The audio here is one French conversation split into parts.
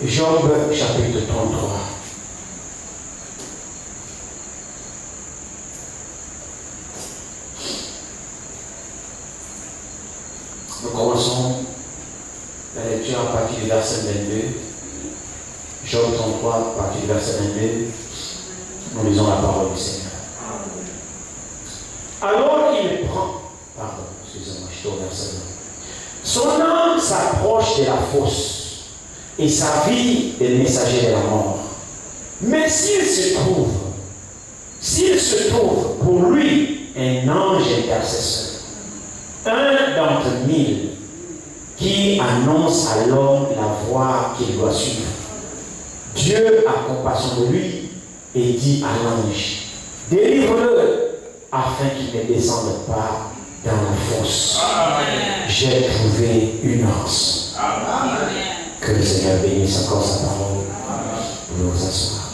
Job chapitre 33. Nous commençons la lecture à partir du verset 22. Job 33, à partir du verset 22. Nous lisons la parole du Seigneur. Alors il prend, excusez-moi, je suis au verset 1. Son âme s'approche de la fosse et sa vie des messagers de la mort. Mais s'il se trouve pour lui un ange intercesseur, un d'entre 1000, qui annonce à l'homme la voie qu'il doit suivre, Dieu a compassion de lui et dit à l'ange, délivre-le afin qu'il ne descende pas dans la fosse. J'ai trouvé une rançon. Que le Seigneur bénisse encore sa parole pour nous asseoir.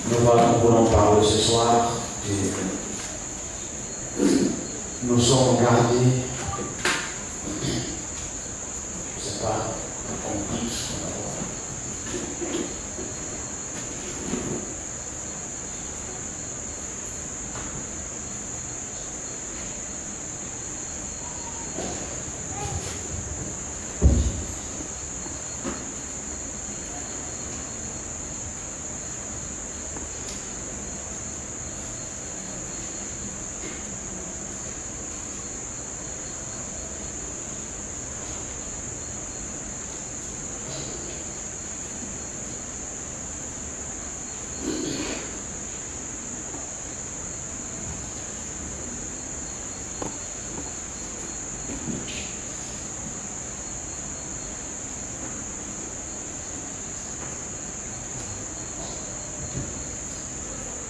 Nous voulons parler ce soir. Nous sommes gardés. Je ne sais pas, on dit.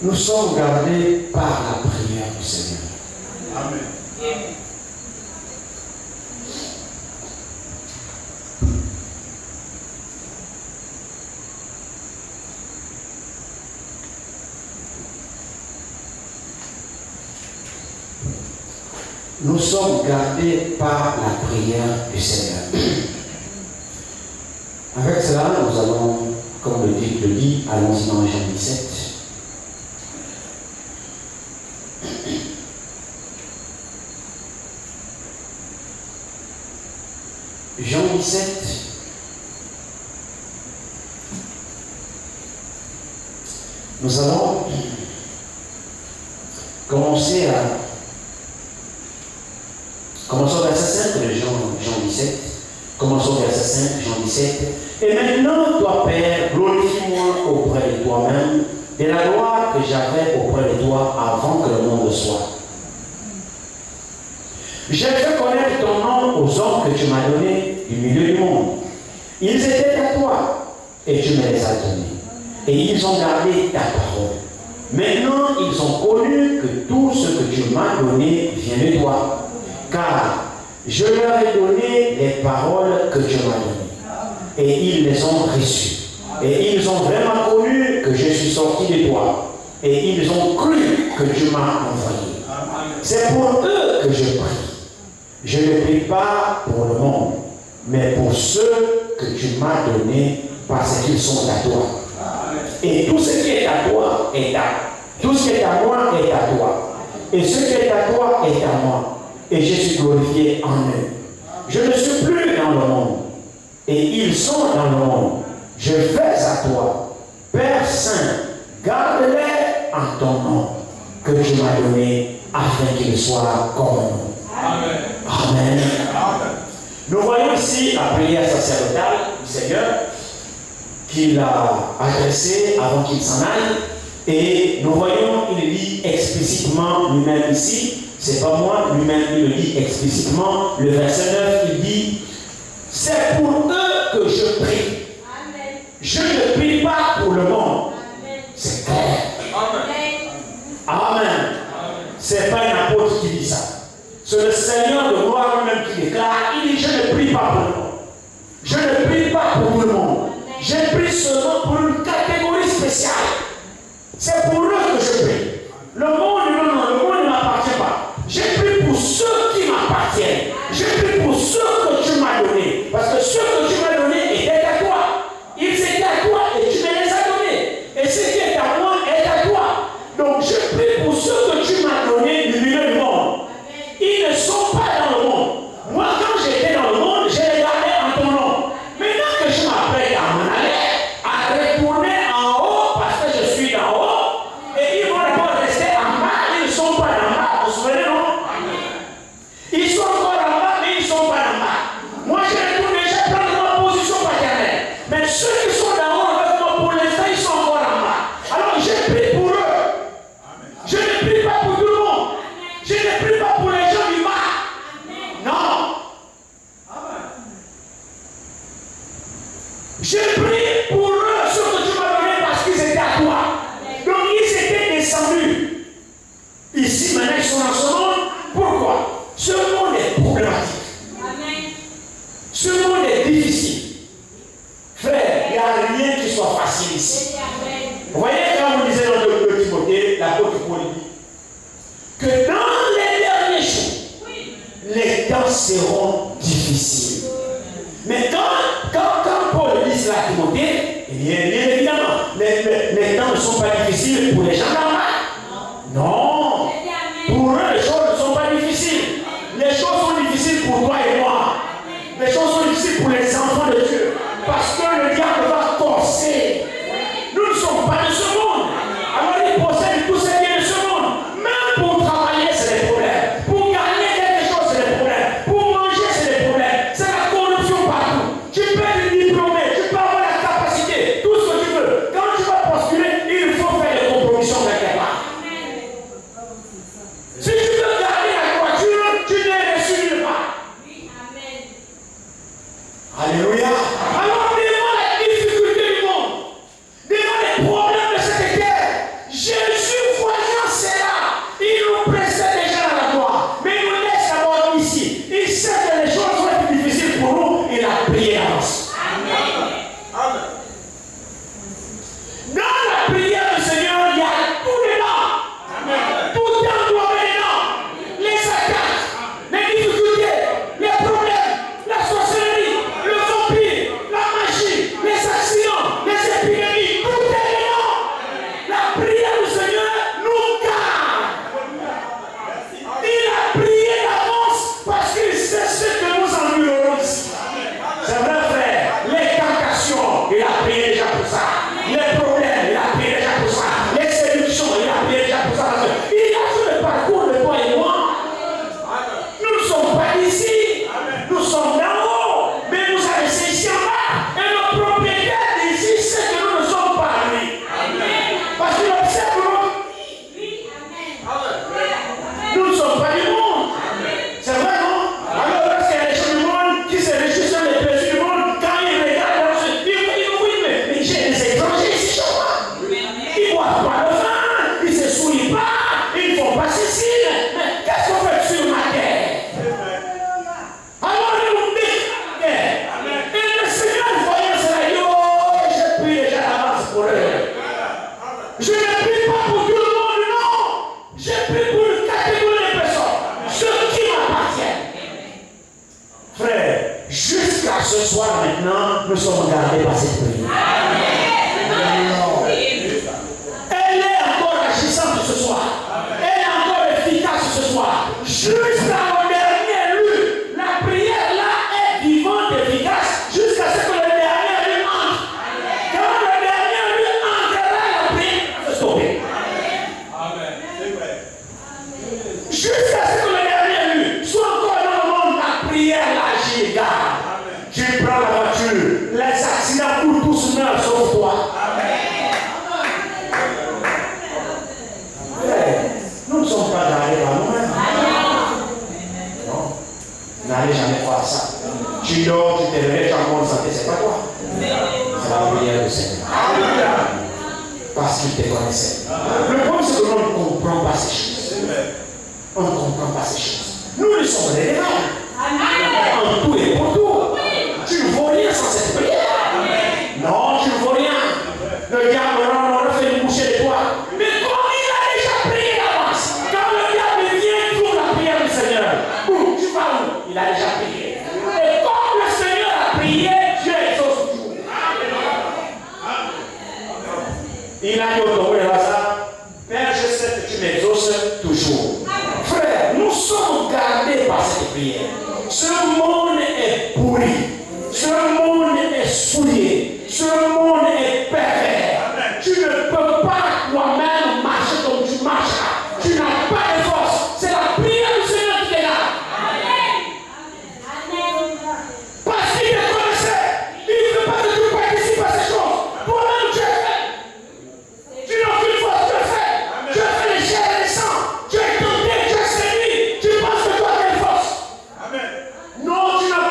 Nous sommes gardés par la prière du Seigneur. Amen. Nous sommes gardés par la prière du Seigneur. Avec cela, nous allons, comme le titre le dit, allons-y dans Jean 17. Jean 17, nous allons commencer commençons au verset 5 de Jean 17, commençons au verset 5 Jean 17. Et maintenant, toi Père, glorifie-moi auprès de toi-même de la gloire que j'avais auprès de toi avant que le monde soit. J'ai fait connaître ton nom aux hommes que tu m'as donnés du milieu du monde. Ils étaient à toi et tu me les as donnés. Et ils ont gardé ta parole. Maintenant, ils ont connu que tout ce que tu m'as donné vient de toi. Car je leur ai donné les paroles que tu m'as données. Et ils les ont reçues. Et ils ont vraiment connu que je suis sorti de toi. Et ils ont cru que tu m'as envoyé. C'est pour eux que je prie. Je ne prie pas pour le monde, mais pour ceux que tu m'as donnés parce qu'ils sont à toi. Et tout ce qui est à toi est à tout ce qui est à moi est à toi. Et ce qui est à toi est à moi. Et je suis glorifié en eux. Je ne suis plus dans le monde. Et ils sont dans le monde. Je vais à toi. Père Saint, garde-les en ton nom que tu m'as donné afin qu'ils soient comme nous. Amen. Amen. Nous voyons ici la prière sacerdotale du Seigneur qu'il a adressée avant qu'il s'en aille. Et nous voyons, il lit explicitement lui-même ici. C'est pas moi, lui-même il le dit explicitement. Le verset 9, il dit, c'est pour eux que je prie. Amen. Je ne prie pas pour le monde. Amen. C'est clair. Amen. Amen. C'est pas un apôtre qui dit ça. C'est le Seigneur de gloire lui-même qui déclare, il dit, je ne prie pas pour le monde. Je ne prie pas pour le monde. Je prie seulement pour une catégorie spéciale. C'est pour eux que je prie. Le monde, non, le monde ne m'appartient pas. Je prie pour ceux qui m'appartiennent. Je descendus. Ici, maintenant, ils sont dans ce monde. Pourquoi? Ce monde est problématique. Amen. Ce monde est difficile. Frère, il n'y a rien qui soit facile ici. Vous voyez, quand vous lisez dans le Timothée, l'apôtre Paul dit que dans les derniers jours, les temps seront difficiles. Mais quand Paul dit cela à Timothée, eh bien évidemment, les temps ne sont pas difficiles pour les gens là-bas. Non. Pour eux, les choses ne sont pas difficiles. Les choses sont difficiles pour toi et moi. Les choses sont difficiles pour les enfants de Dieu. Parce que le diable va corser. Nous ne sommes pas de ce monde. Alors il possède tous ces biens de ce monde. Même pour travailler, c'est des problèmes. Pour gagner quelque chose, c'est des problèmes. Pour manger, c'est des problèmes. C'est la corruption partout. Tu peux être diplômé, tu peux avoir la capacité, tout ce que tu veux. Quand tu vas postuler, il faut faire des compromissions quelque part. Si tu veux garder la voiture, tu n'es reçu nulle part. Alléluia. Alors, devant la difficulté du monde, devant les problèmes de cette terre, Jésus, voyant cela, il nous précède déjà dans la gloire. Mais il nous laisse d'abord ici. Il sait que les choses vont être difficiles pour nous. Il a prié avance. Amen. Dans la prière du Seigneur, il y a tout dedans. Amen. Tout est englobé dedans. Les attaques, les difficultés, les problèmes, la sorcellerie, le vampire, la magie, les accidents, les épidémies, tout est dedans. La prière du Seigneur nous garde. Il a prié d'avance parce qu'il sait ce que nous endurons ici. C'est vrai, frère. Les tentations, il a prié déjà pour ça. Les problèmes, il a prié déjà pour ça. Les séductions, il a prié déjà pour ça. Il a fait le parcours de toi et moi. Nous ne sommes pas ici. Nous sommes là haut. Mais nous avons laissé ici en bas. Et le propriétaire d'ici sait que nous ne sommes pas à lui. Parce qu'il observe notre vie. Nous ne sommes pas du monde. C'est vrai, non? Alors, lorsqu'il y a les gens du monde qui se réjouissent sur les plaisirs du monde, quand ils regardent dans ce livre, ils disent oui, mais j'ai des étrangers ici chez moi. Ils ne boivent pas le vin, ils ne se souillent pas, ils ne font pas ceci. Mais qu'est-ce qu'on fait sur ma terre? Alors, ils nous disent la terre. Et le Seigneur, voyant cela, il dit oh, je prie déjà d'avance pour eux. Je ne prie pas pour tout le monde, non. Je prie pour une catégorie de personnes, ceux qui m'appartiennent. Frère, jusqu'à ce soir maintenant, nous sommes gardés par cette prière. Elle est encore agissante ce soir. Elle est encore efficace ce soir. Jusqu'à dernier lieu, la prière là est vivante et efficace jusqu'à ce que le dernier lieu entre. Quand le dernier lieu entrera, la prière va se stopper. Jusqu'à ce que le dernier lieu soit encore dans le monde, la prière là agit, les gars. Tu prends la voiture, les accidents pour tous meurent sauf toi. Nous ne sommes pas gardés par nous-mêmes. Non. N'allez jamais croire ça. Tu dors, tu te réveilles, tu es en bonne santé, c'est pas toi. C'est la prière du Seigneur. Parce qu'il te connaissait. Le problème, c'est que l'on ne comprend pas ces choses. On ne comprend pas ces choses. Nous ne sommes les rêves. En tout et pour tout. Tu ne vaux rien sans cette prière. Non, tu ne vaux rien. Le diable, non, fait une bouchée de toi. Mais comme il a déjà prié d'avance, quand le diable vient pour la prière du Seigneur, où tu vas où? Il a déjà prié. Et comme le Seigneur a prié, Dieu exauce tout. Il a dit au tombeau de Lazare, Père, je sais que tu m'exauces toujours. Frère, nous sommes gardés par cette prière. Ce monde est pourri. Ce monde est souillé. Ce monde est pervers. Tu ne peux pas toi-même marcher comme tu marcheras. Tu n'as pas de force. C'est la prière du Seigneur qui est là. Parce qu'il te connaissait. Il ne veut pas que tu participes à ces choses. Toi-même, tu es fait. Tu n'as aucune force, tu es fait. Tu as fait les chairs et les sangs. Tu es tenté, tu es séduit. Tu penses que toi tu as une force. Non, tu n'as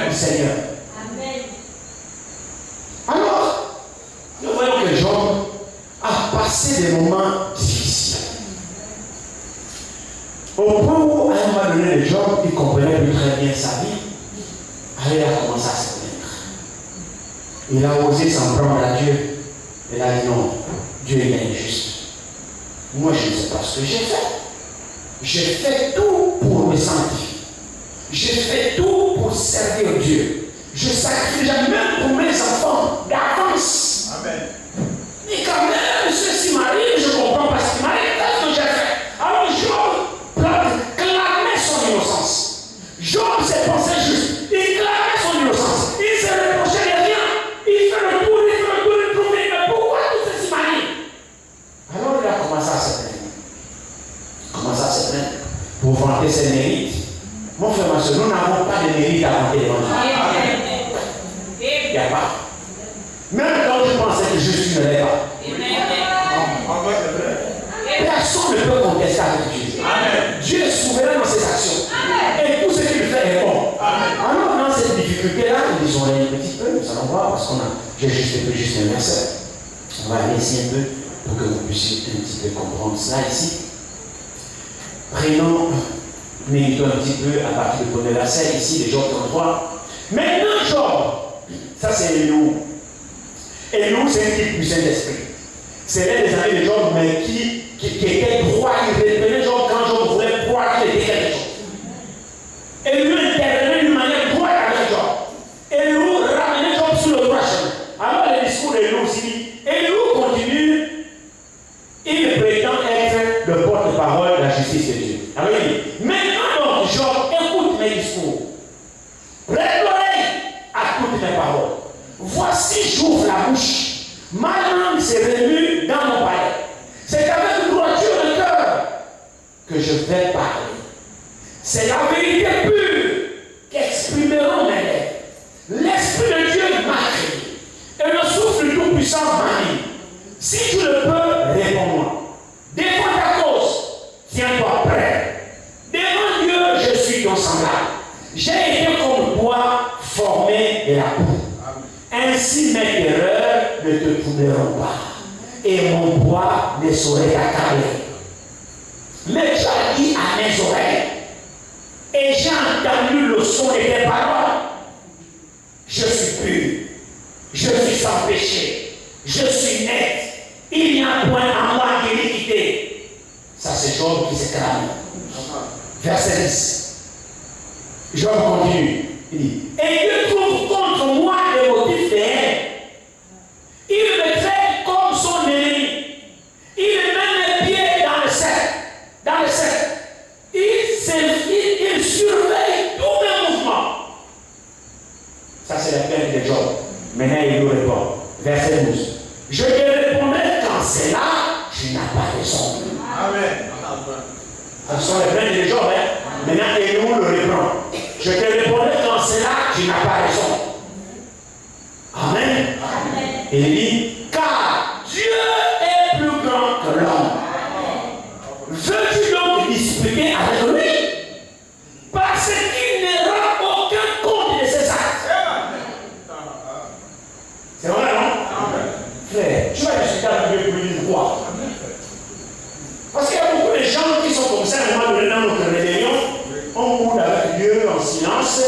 du Seigneur. Alors, nous voyons que Job a passé des moments difficiles. Au point où, à un moment donné, le Job, il comprenait plus très bien sa vie. Alors, il a commencé à se plaindre. Il a osé s'en prendre à Dieu. Il a dit non, Dieu est injuste. Moi, je ne sais pas ce que j'ai fait. J'ai fait tout pour me sanctifier. J'ai fait tout pour servir Dieu. Je sacrifie même pour mes enfants d'avance. Amen. Mais quand même, ceci m'arrive, je ne comprends pas ce qui m'arrive. Qu'est-ce que j'ai fait? Alors Job clamait son innocence. Job s'est pensé juste. Il clamait son innocence. Il se reprochait de rien. Il fait le tour, il trouve. Mais pourquoi tout ceci m'arrive? Alors il a commencé à se plaindre. Pour vanter ses mérites. Mon frère, ma soeur, nous n'avons pas de mérite à vanter devant Dieu. Il n'y a pas. Même quand je pensais que je suis ne l'ai pas. Personne ne peut contester avec Dieu. Dieu est souverain dans ses actions. Et tout ce qu'il fait est bon. Alors, dans cette difficulté-là, nous disons un petit peu, nous allons voir, parce qu'on a, j'ai juste un verset. On va aller ici un peu pour que vous puissiez un petit peu comprendre cela ici. Prenons, méditons un petit peu à partir du premier verset ici, de Job 33. Maintenant, Job, ça c'est Eliou. Eliou, c'est un type du Saint-Esprit. C'est l'un des amis de Job, mais qui était droit, il reprenait Job quand Job voulait croire qu'il était quelque chose. Eliou intervenait d'une manière droite avec Job. Eliou ramenait Job sur le droit chemin. Alors le discours d'Eliou aussi, Eliou continue, il prétend être le porte-parole de la justice de Dieu. Alors il dit, maintenant donc Job, écoute mes discours. Prête l'oreille à toutes mes paroles. Voici, j'ouvre la bouche. Ma langue se remue dans mon palais. C'est avec droiture de cœur que je vais parler. C'est la vérité pure qu'exprimeront mes lèvres. L'Esprit de Dieu m'a créé. Et le souffle tout-puissant m'a dit, si tu le peux, réponds-moi. Défends ta cause. Tiens-toi prêt. Devant Dieu, je suis ton semblable. J'ai été comme toi, formé de la boue. Ainsi mes terreurs ne te troubleront pas. Et mon poids ne saurait t'accabler. Mais tu as dit à mes oreilles, et j'ai entendu le son de tes paroles. Je suis pur. Je suis sans péché. Je suis net. Il n'y a point en moi d'iniquité. Ça, c'est Job qui s'exclame. Verset 10. Job continue. Il dit, et Dieu trouve contre moi des motifs de haine. Il me traite comme son ennemi. Il met mes pieds dans le cercle. Il surveille tous mes mouvements. Ça, c'est la plainte de Job. Maintenant, il nous répond. Verset 12. Je te répondrai quand c'est là, tu n'as pas raison. Amen. Ce sont les plaintes de Job. Maintenant, il nous le reprend. Je te répondrai quand c'est là, tu n'as pas raison. Amen. Amen. Il dit, car Dieu est plus grand que l'homme. Veux-tu donc disputer avec lui? Parce qu'il ne rend aucun compte de ses actes. C'est vrai, non? Frère, tu vas discuter avec Dieu pour lui dire quoi? Parce qu'il y a beaucoup de gens qui sont comme ça, à un moment donné dans notre rébellion, on boude avec Dieu en silence.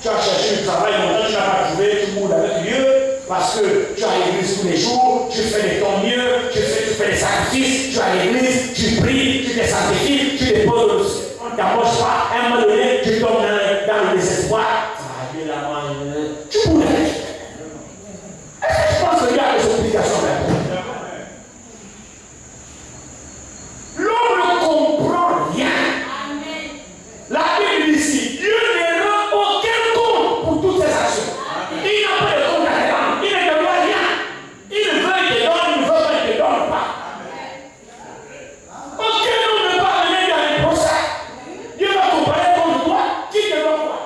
Tu as cherché du travail longtemps, tu n'as pas trouvé, tu boudes avec Dieu. Parce que tu as l'église tous les jours, tu fais de ton mieux, tu fais des sacrifices, tu as l'église, tu pries, tu te sanctifies, tu déposes, on ne t'embauche pas, à un moment donné, tu tombes dans le désespoir. Dieu la mange, tu boudes avec. Est-ce que tu penses que Dieu a des obligations vers toi? L'homme ne comprend rien. La Bible dit ici, Dieu ne rend aucun compte pour toutes ses actions. Il n'a pas de compte à rendre. Il ne doit rien. Il veut, il te donne, il ne veut pas, il ne te donne pas. Aucun homme ne peut venir dans les procès. Dieu va comparer contre toi, qui te donne quoi?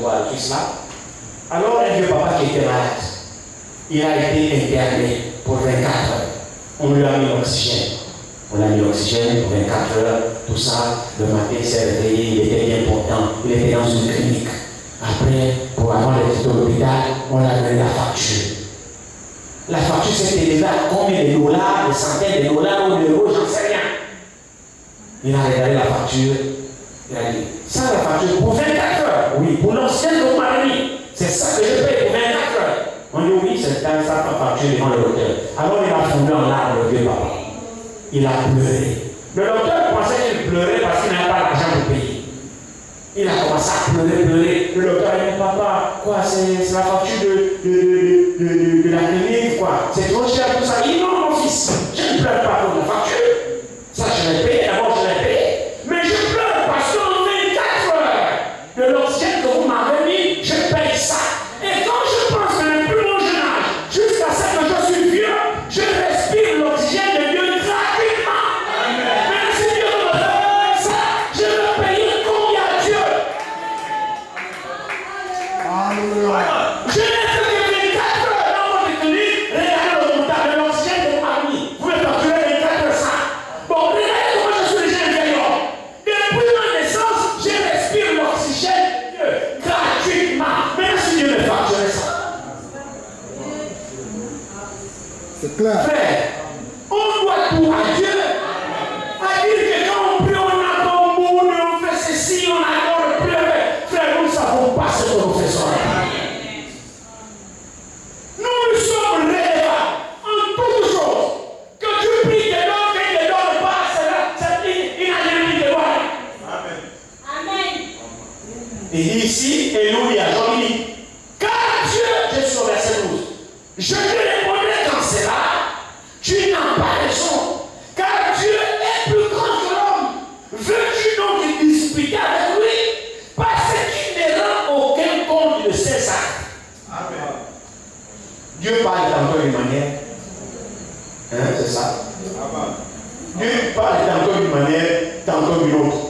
voir tout cela. Alors, un vieux papa qui était malade, il a été interné pour 24 heures. On lui a mis l'oxygène. On a mis l'oxygène pour 24 heures, tout ça. Le matin, il s'est réveillé, il était bien portant. Il était dans une clinique. Après, pour avoir d'être à l'hôpital, on a donné la facture. La facture s'était élevée à combien de dollars, des centaines de dollars ou d'euros, j'en sais rien. Il a regardé la facture. Il a dit, ça la facture pour 24 heures. Oui, pour l'ancienne de ma vie. C'est ça que je paye pour 24 heures. On dit oui, c'est ça ta facture devant le docteur. Alors il a fondé en larmes le vieux papa. Il a pleuré. Le docteur pensait qu'il pleurait parce qu'il n'avait pas l'argent pour payer. Il a commencé à pleurer. Le docteur a dit, papa, quoi, c'est la facture de la clinique, quoi. C'est trop cher tout ça. Il dit, non, mon fils, je ne pleure pas pour la facture. Ça, je l'ai payé, d'abord je l'ai payé. Mais je pleure parce qu'en 24 heures de l'oxygène que vous m'avez mis, je paye ça. Et quand je pense que depuis mon jeune âge, jusqu'à ce que je suis vieux, je respire l'oxygène de Dieu gratuitement. Même si Dieu me fait ça, je vais payer combien à Dieu? Je n'ai fait que 24 heures dans votre clinique. Regardez le montant de l'oxygène de ma vie. Vous me facturez 24 heures ça. Bon, regardez comment je suis déjà un vieil homme. Depuis ma naissance, je respire l'oxygène de Dieu gratuitement. Même si Dieu me facture ça. C'est clair. Frère, on doit tout à Dieu. À dire que quand on prie, on a bon monde, on fait ceci, on adore pleurer. Frère, nous ne savons pas ce que nous faisons. Nous sommes rêveurs en toutes choses. Que tu pries, te donne, qu'il ne te donne pas, il n'a jamais dit de voir. Amen. Il dit ici, Alléluia, Jean dit, car Dieu, je suis au verset 12, je te répondrai quand c'est là, tu n'as pas raison, car Dieu est plus grand que l'homme. Veux-tu donc disputer avec lui, parce qu'il ne rend aucun compte de ses actes. Amen. Dieu parle tantôt d'une manière, c'est ça. Amen. Dieu parle tantôt d'une manière, tantôt d'une autre.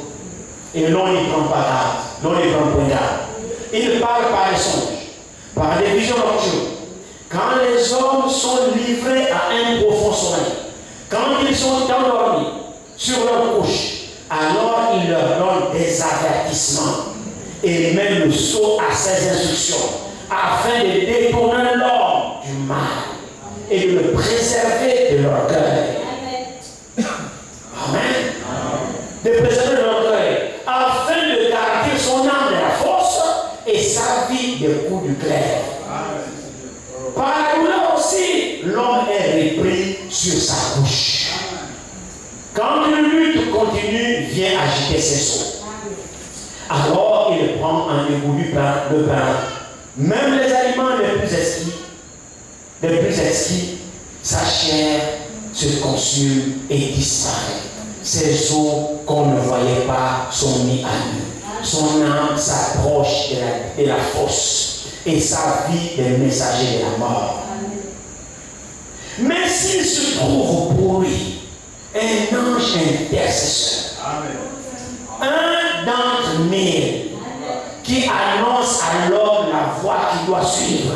Et l'on n'y prend pas garde, l'on n'y prend point garde. Il parle par les songes, par des visions nocturnes. Quand les hommes sont livrés à un profond sommeil, quand ils sont endormis sur leur couche, alors il leur donne des avertissements et met le sceau à ses instructions, afin de détourner l'homme du mal et de le préserver de l'orgueil. Amen. De préserver de l'orgueil, afin de garantir son âme de la force et sa vie des coups du glaive. Par la douleur aussi, l'homme est repris sur sa couche. Quand une lutte continue, vient agiter ses seaux. Alors il prend un égout du pain, le pain. Même les aliments les plus exquis, sa chair se consume et disparaît. Ses os qu'on ne voyait pas sont mis à nu. Son âme s'approche de la fosse et sa vie des messagers de la mort. Mais s'il se trouve pour lui un ange intercesseur, un d'entre mille, qui annonce à l'homme la voie qu'il doit suivre,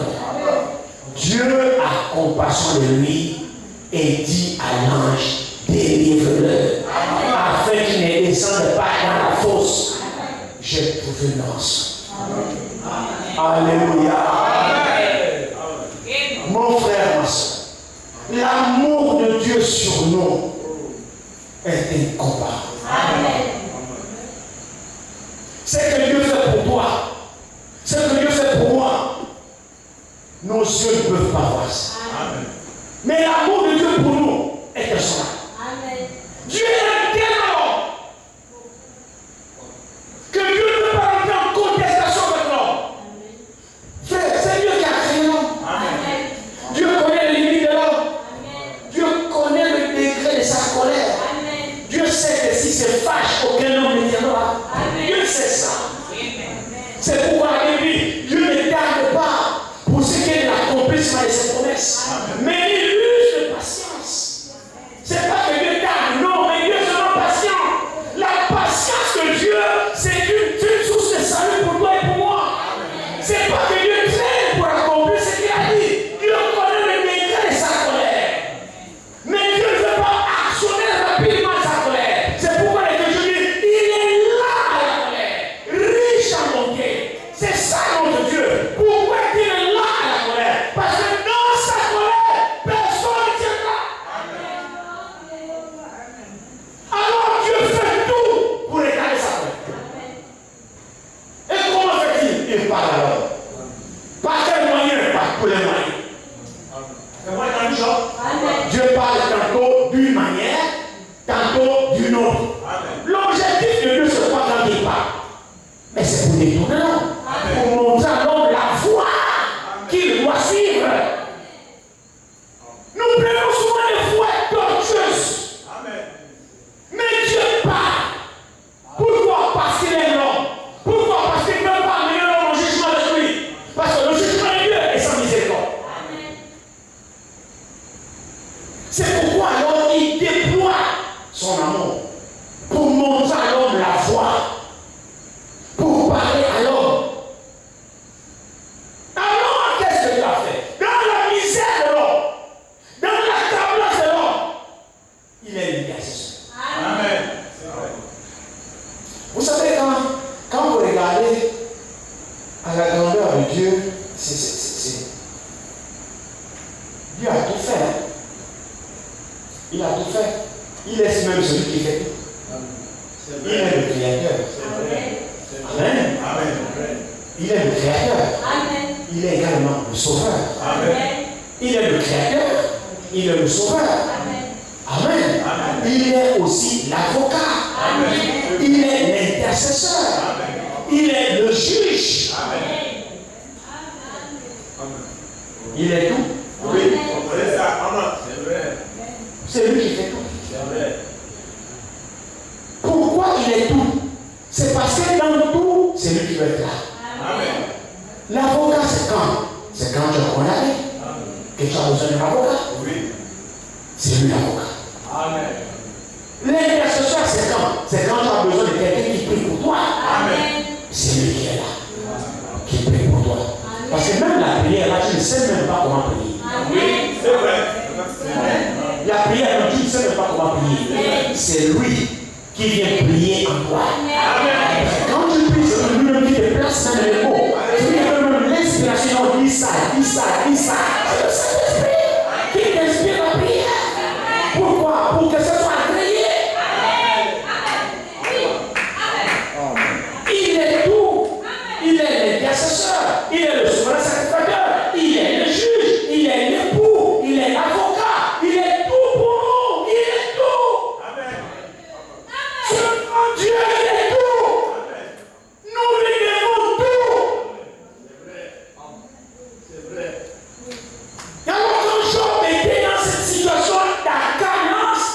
Dieu a compassion de lui et dit à l'ange, délivre-le, afin qu'il ne descende pas dans la fosse. J'ai trouvé une rançon. Alléluia. Mon frère, ma soeur, l'amour de Dieu sur nous est incomparable. Ce que Dieu fait pour toi, ce que Dieu fait pour moi, nos yeux ne peuvent pas voir ça. Mais l'amour de Dieu pour nous est incomparable. Dieu est un tel homme que Dieu ne peut pas entrer en contestation avec l'homme. C'est Dieu qui a créé l'homme. Dieu connaît les limites de l'homme. Dieu connaît le degré de sa colère. Dieu sait que si c'est fâche, aucun homme ne tiendra. Dieu sait ça. C'est pourquoi la Bible dit, Dieu ne tarde pas pour ce qui est de l'accomplissement de ses promesses. Mais il use de patience. C'est pas tous les moyens. C'est vrai dans le genre. Dieu parle tantôt d'une manière, tantôt d'une autre. L'objectif de Dieu, c'est pas quand il parle. Mais c'est pour détourner l'homme. Pour montrer à l'homme la voie qu'il doit suivre. Nous prenons souvent des voies tortueuses. Mais Dieu parle. Pourquoi? Parce qu'il est l'homme. Pourquoi? Parce qu'il ne veut pas amener l'homme au jugement de lui. Parce que le jugement de Dieu est sans miséricorde. C'est pourquoi alors il déploie son amour pour montrer à l'homme la voie, pour parler à l'homme. Alors, qu'est-ce que Dieu a fait? Dans la misère de l'homme, dans l'accablance de l'homme, il est l'intercesseur. Amen. Vous savez, quand vous regardez à la grandeur de Dieu, Dieu a tout fait. Hein? Il a tout fait. Il est même celui qui fait tout. Il est le créateur. Amen. Amen. Il est le créateur. Amen. Il est également le sauveur. Amen. Il est le créateur. Il est le sauveur. Amen. Amen. Amen. Il est aussi l'avocat. Amen. Il est l'intercesseur. Amen. Il est le juge. Amen. Il est tout. Oui. C'est ça. C'est vrai. C'est lui qui fait tout. Pourquoi il est tout? C'est parce que dans tout, c'est lui qui veut être là. Amen. L'avocat, c'est quand? C'est quand tu es condamné. Que tu as besoin d'un avocat. Oui. C'est lui l'avocat. Amen. L'intercesseur, c'est quand? C'est quand tu as besoin de quelqu'un qui prie pour toi. Amen. C'est lui qui est là. Qui prie pour toi. Amen. Parce que même la prière, là, tu ne sais même pas comment prier. Amen. Oui, c'est vrai. La prière, tu ne sais même pas comment prier. C'est lui qui vient prier en toi. Amen. Quand tu pries, c'est lui-même qui te place dans les mots. C'est lui-même l'inspiration. Dis ça, dis ça, dis ça. C'est le Saint-Esprit qui t'inspire la prière. Pourquoi? Pour que ce soit agréé. Il est tout. Il est l'intercesseur. Il est le souverain sacrificateur. Il est le juge. Il est l'époux. Il est l'avocat. Il est tout pour nous. Il est tout. Amen. Dieu, il est tout. Nous lui devons tout. C'est vrai. Et alors quand Job était dans cette situation d'accablance,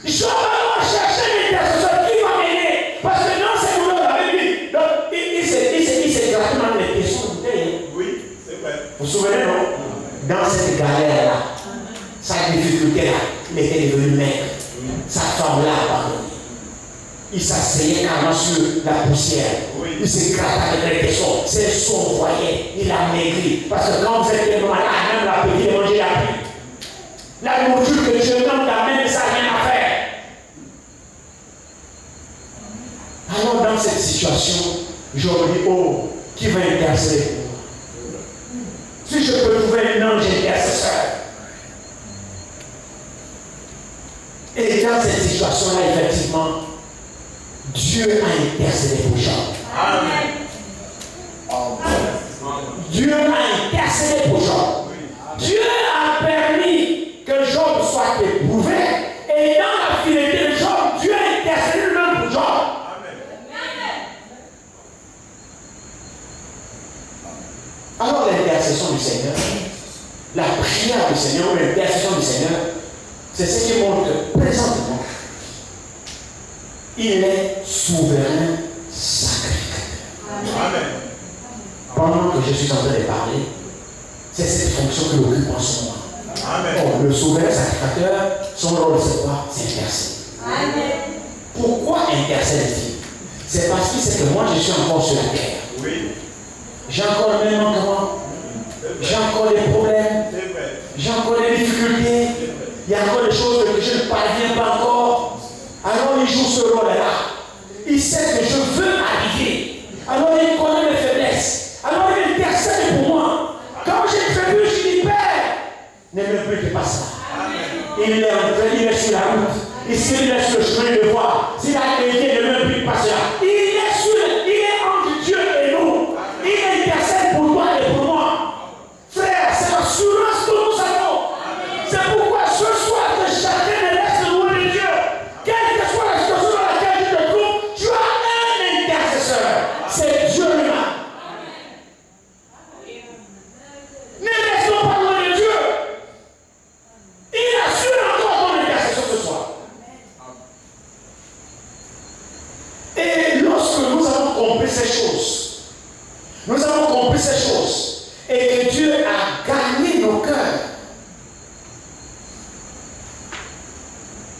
Job alors cherchait l'intercesseur qui va m'aider. Parce que dans cette douleur, on avait dit, donc il s'est gratté dans les questions de bouteille. Oui, c'est vrai. Vous vous souvenez, non? Dans cette galère-là, sa difficulté-là, il était devenu maigre. Sa femme-là a abandonné. Il s'asseyait carrément sur la poussière. Oui. Il s'est gratté avec les questions. C'est son foyer. Il a maigri. Parce que quand vous êtes malade, même l'appétit de manger la pluie. La nourriture que Dieu donne t'amène, ça n'a rien à faire. Alors dans cette situation, je me dis, oh, qui va intercéder pour moi? Si je peux trouver un ange intercesseur. Et dans cette situation-là, effectivement, Dieu a intercédé pour Job. Amen. Dieu a intercédé pour Job. Dieu a permis que Job soit éprouvé. Et dans la fidélité de Job, Dieu a intercédé lui-même pour Job. Alors l'intercession du Seigneur, la prière du Seigneur ou l'intercession du Seigneur, c'est ce qui montre que présentement, il est souverain sacrificateur. Amen. Pendant que je suis en train de parler, c'est cette fonction qu'il occupe en ce moment. Amen. Oh, le souverain sacrificateur, son rôle c'est quoi? C'est intercéder. Amen. Pourquoi intercède-t-il? C'est parce qu'il sait que moi je suis encore sur la terre. Oui. J'ai encore le même manquement. J'ai encore des problèmes. J'ai encore des difficultés. Il y a encore des choses que je ne parviens pas encore. Alors il joue ce rôle-là. Il sait que je veux arriver. Alors il connaît mes faiblesses. Alors il intercède pour moi. Quand j'ai prévu, je dis Père, n'aime plus que pas ça. Il est en train, il est sur la route. Et s'il est sur le chemin de voie, s'il a été, ne même plus pas ça. Il est entre Dieu et nous. Il intercède pour toi et pour moi. Frère, c'est ces choses et que Dieu a gagné nos cœurs,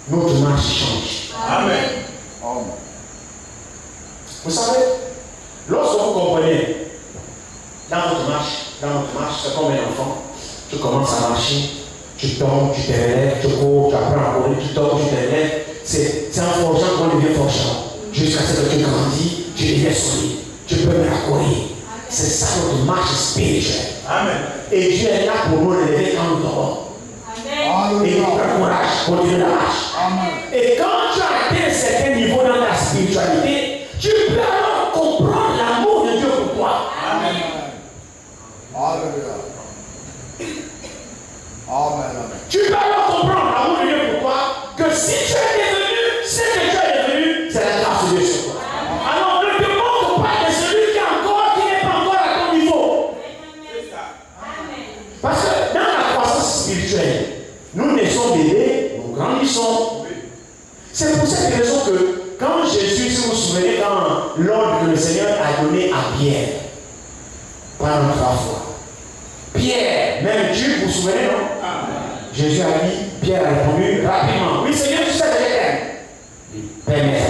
notre marche change. Amen. Vous savez, lorsque vous comprenez, dans votre marche, c'est comme un enfant, tu commences à marcher, tu tombes, tu te relèves, tu cours, tu apprends à courir, tu tombes, tu te relèves. C'est en forgeant qu'on devient forgeant. Jusqu'à ce que tu grandis, tu deviens solide. Tu peux me la courir. C'est ça notre marche spirituelle. Amen. Et Dieu est là pour nous relever quand nous dormons. Et il prend courage, continue la marche. Et quand tu as atteint un certain niveau dans ta spiritualité, tu peux alors comprendre l'amour de Dieu pour toi. Amen. Tu peux alors comprendre l'amour de Dieu pour toi, que si tu es devenu ce que tu es devenu, c'est la grâce de Dieu sur toi. Alors ne te moque pas de celui qui n'est pas encore à ton niveau. Parce que dans la croissance spirituelle, nous naissons bébés, nous grandissons. C'est pour cette raison que quand Jésus, si vous vous souvenez, dans l'ordre que le Seigneur a donné à Pierre, pendant 3 fois, Pierre, même Dieu, vous vous souvenez, non? Jésus a dit, Pierre a répondu rapidement, oui Seigneur, tu sais que je t'aime. Il permet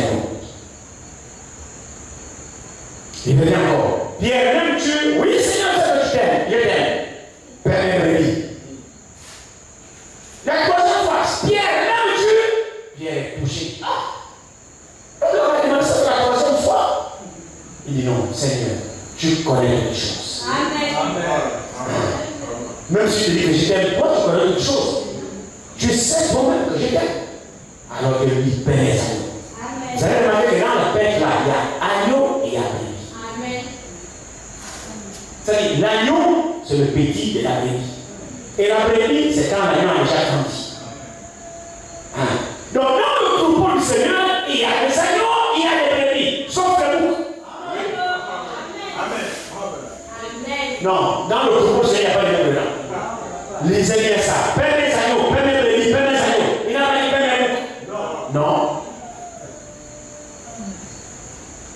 il venait encore. Pierre, même tu, oui Seigneur, tu sais que je t'aime, je t'aime. Permets-le. La 3e fois, Pierre, même tu, Pierre est touché. Donc on va demander ça pour la 3e fois. Il dit non, Seigneur, tu connais toutes choses. Amen. Même si je te dis que je t'aime, toi tu connais toutes choses. Tu sais toi-même que je t'aime. Alors que lui paie les agneaux. Vous allez remarquer que dans la pêche là, il y a agneau et il y a brebis. C'est-à-dire, l'agneau, c'est le petit de la brebis. Et la brebis, c'est quand l'agneau a déjà grandi. Donc, dans le troupeau du Seigneur, il y a des agneaux, il y a des brebis. Sauf le bouc. Non, dans le troupeau, il n'y a pas de brebis dedans. Lisez bien ça. Père des agneaux, père des brebis, père des agneaux. Il n'a pas dit père des boucs. Non.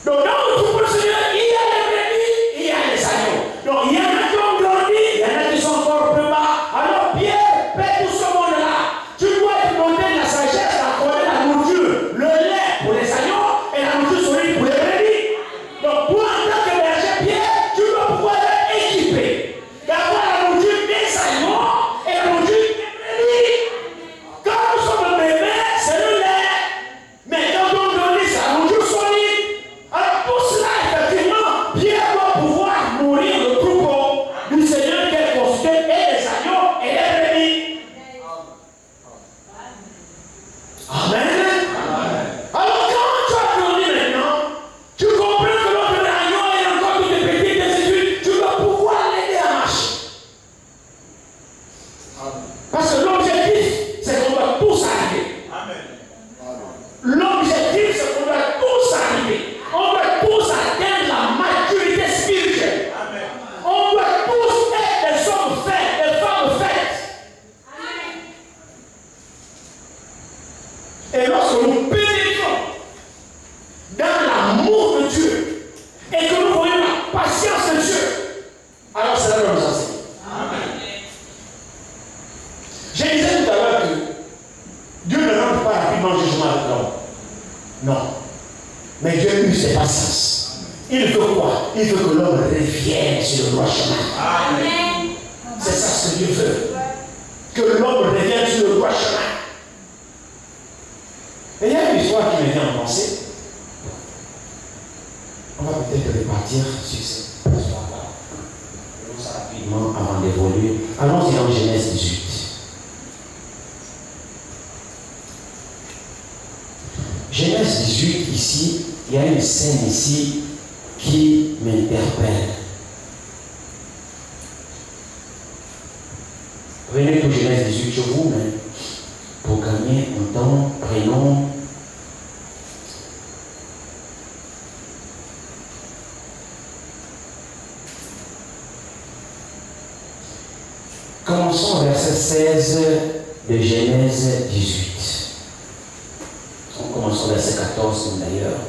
Donc, dans le troupeau du Seigneur, il y a des brebis, il y a des agneaux. Donc, il y en a qui ont grandi, il y en a qui sont encore plus bas. Alors, Pierre, paie tout ce monde-là. Tu dois te demander la sagesse d'accorder la nourriture, le lait pour les agneaux et la nourriture solide pour les brebis. Donc, toi, en tant que berger, Pierre, tu dois pouvoir être équipé d'avoir la nourriture des agneaux et la nourriture des brebis. Quand nous sommes bébés, c'est le lait. Mais quand on grandit, c'est la nourriture solide. Alors, pour cela, effectivement, Pierre doit pouvoir nourrir le troupeau du Seigneur qui est constitué et les agneaux et les brebis. Amen. Alors, quand tu as grandi maintenant, tu comprends que l'autre agneau est encore tout petit, déséduit, tu dois pouvoir l'aider à marcher. Parce que l'objectif, c'est qu'on doit tous arriver. L'objectif, c'est qu'on doit tous arriver. On doit tous atteindre la maturité spirituelle. On doit tous être des hommes faits, des femmes faites. Et lorsque nous pénétrons dans l'amour de Dieu et que nous voyons la patience de Dieu, alors cela va nous enseigner. Je disais tout à l'heure que Dieu ne rentre pas rapidement en jugement avec l'homme. Non. Mais Dieu use ses patience. Il veut quoi? Il veut que l'homme revienne sur le droit chemin. C'est ça ce que Dieu veut. Que l'homme revienne sur le droit chemin. Et il y a une histoire qui me vient en pensée. On va peut-être repartir sur cette histoire-là. Faisons ça rapidement avant d'évoluer. Allons-y dans Genèse 18. Genèse 18, ici, il y a une scène ici qui m'interpelle. Venez pour Genèse 18, je vous mets pour gagner un temps, prenons. Commençons au verset 16 de Genèse 18. On commence au verset 14 d'ailleurs.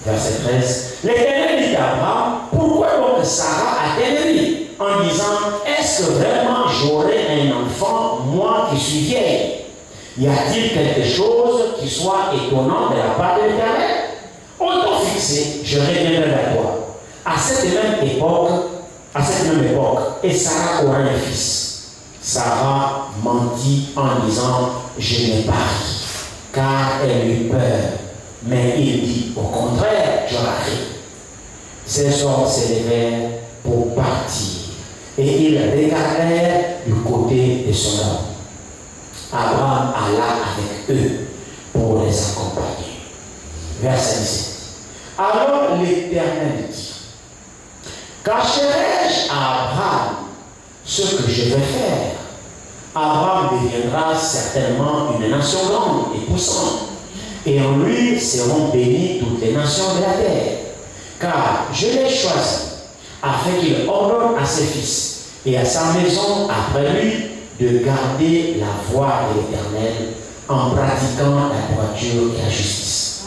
Verset 13. L'Éternel dit à Abraham, pourquoi donc Sarah a-t-elle ri en disant, est-ce que vraiment j'aurai un enfant, moi qui suis vieille? Y a-t-il quelque chose qui soit étonnant de la part de l'Éternel? Autant fixé, je reviendrai vers toi. À cette même époque, et Sarah aura un fils. Sarah mentit en disant, je n'ai pas ri, car elle eut peur. Mais il dit, au contraire, je ris. Ces hommes s'élevèrent pour partir, et ils regardèrent du côté de son homme. Abraham alla avec eux pour les accompagner. Verset 17. Alors l'Éternel dit, cacherai-je à Abraham ce que je vais faire? Abraham deviendra certainement une nation grande et puissante, et en lui seront bénies toutes les nations de la terre. Car je l'ai choisi, afin qu'il ordonne à ses fils et à sa maison après lui de garder la voie de l'Éternel en pratiquant la droiture et la justice.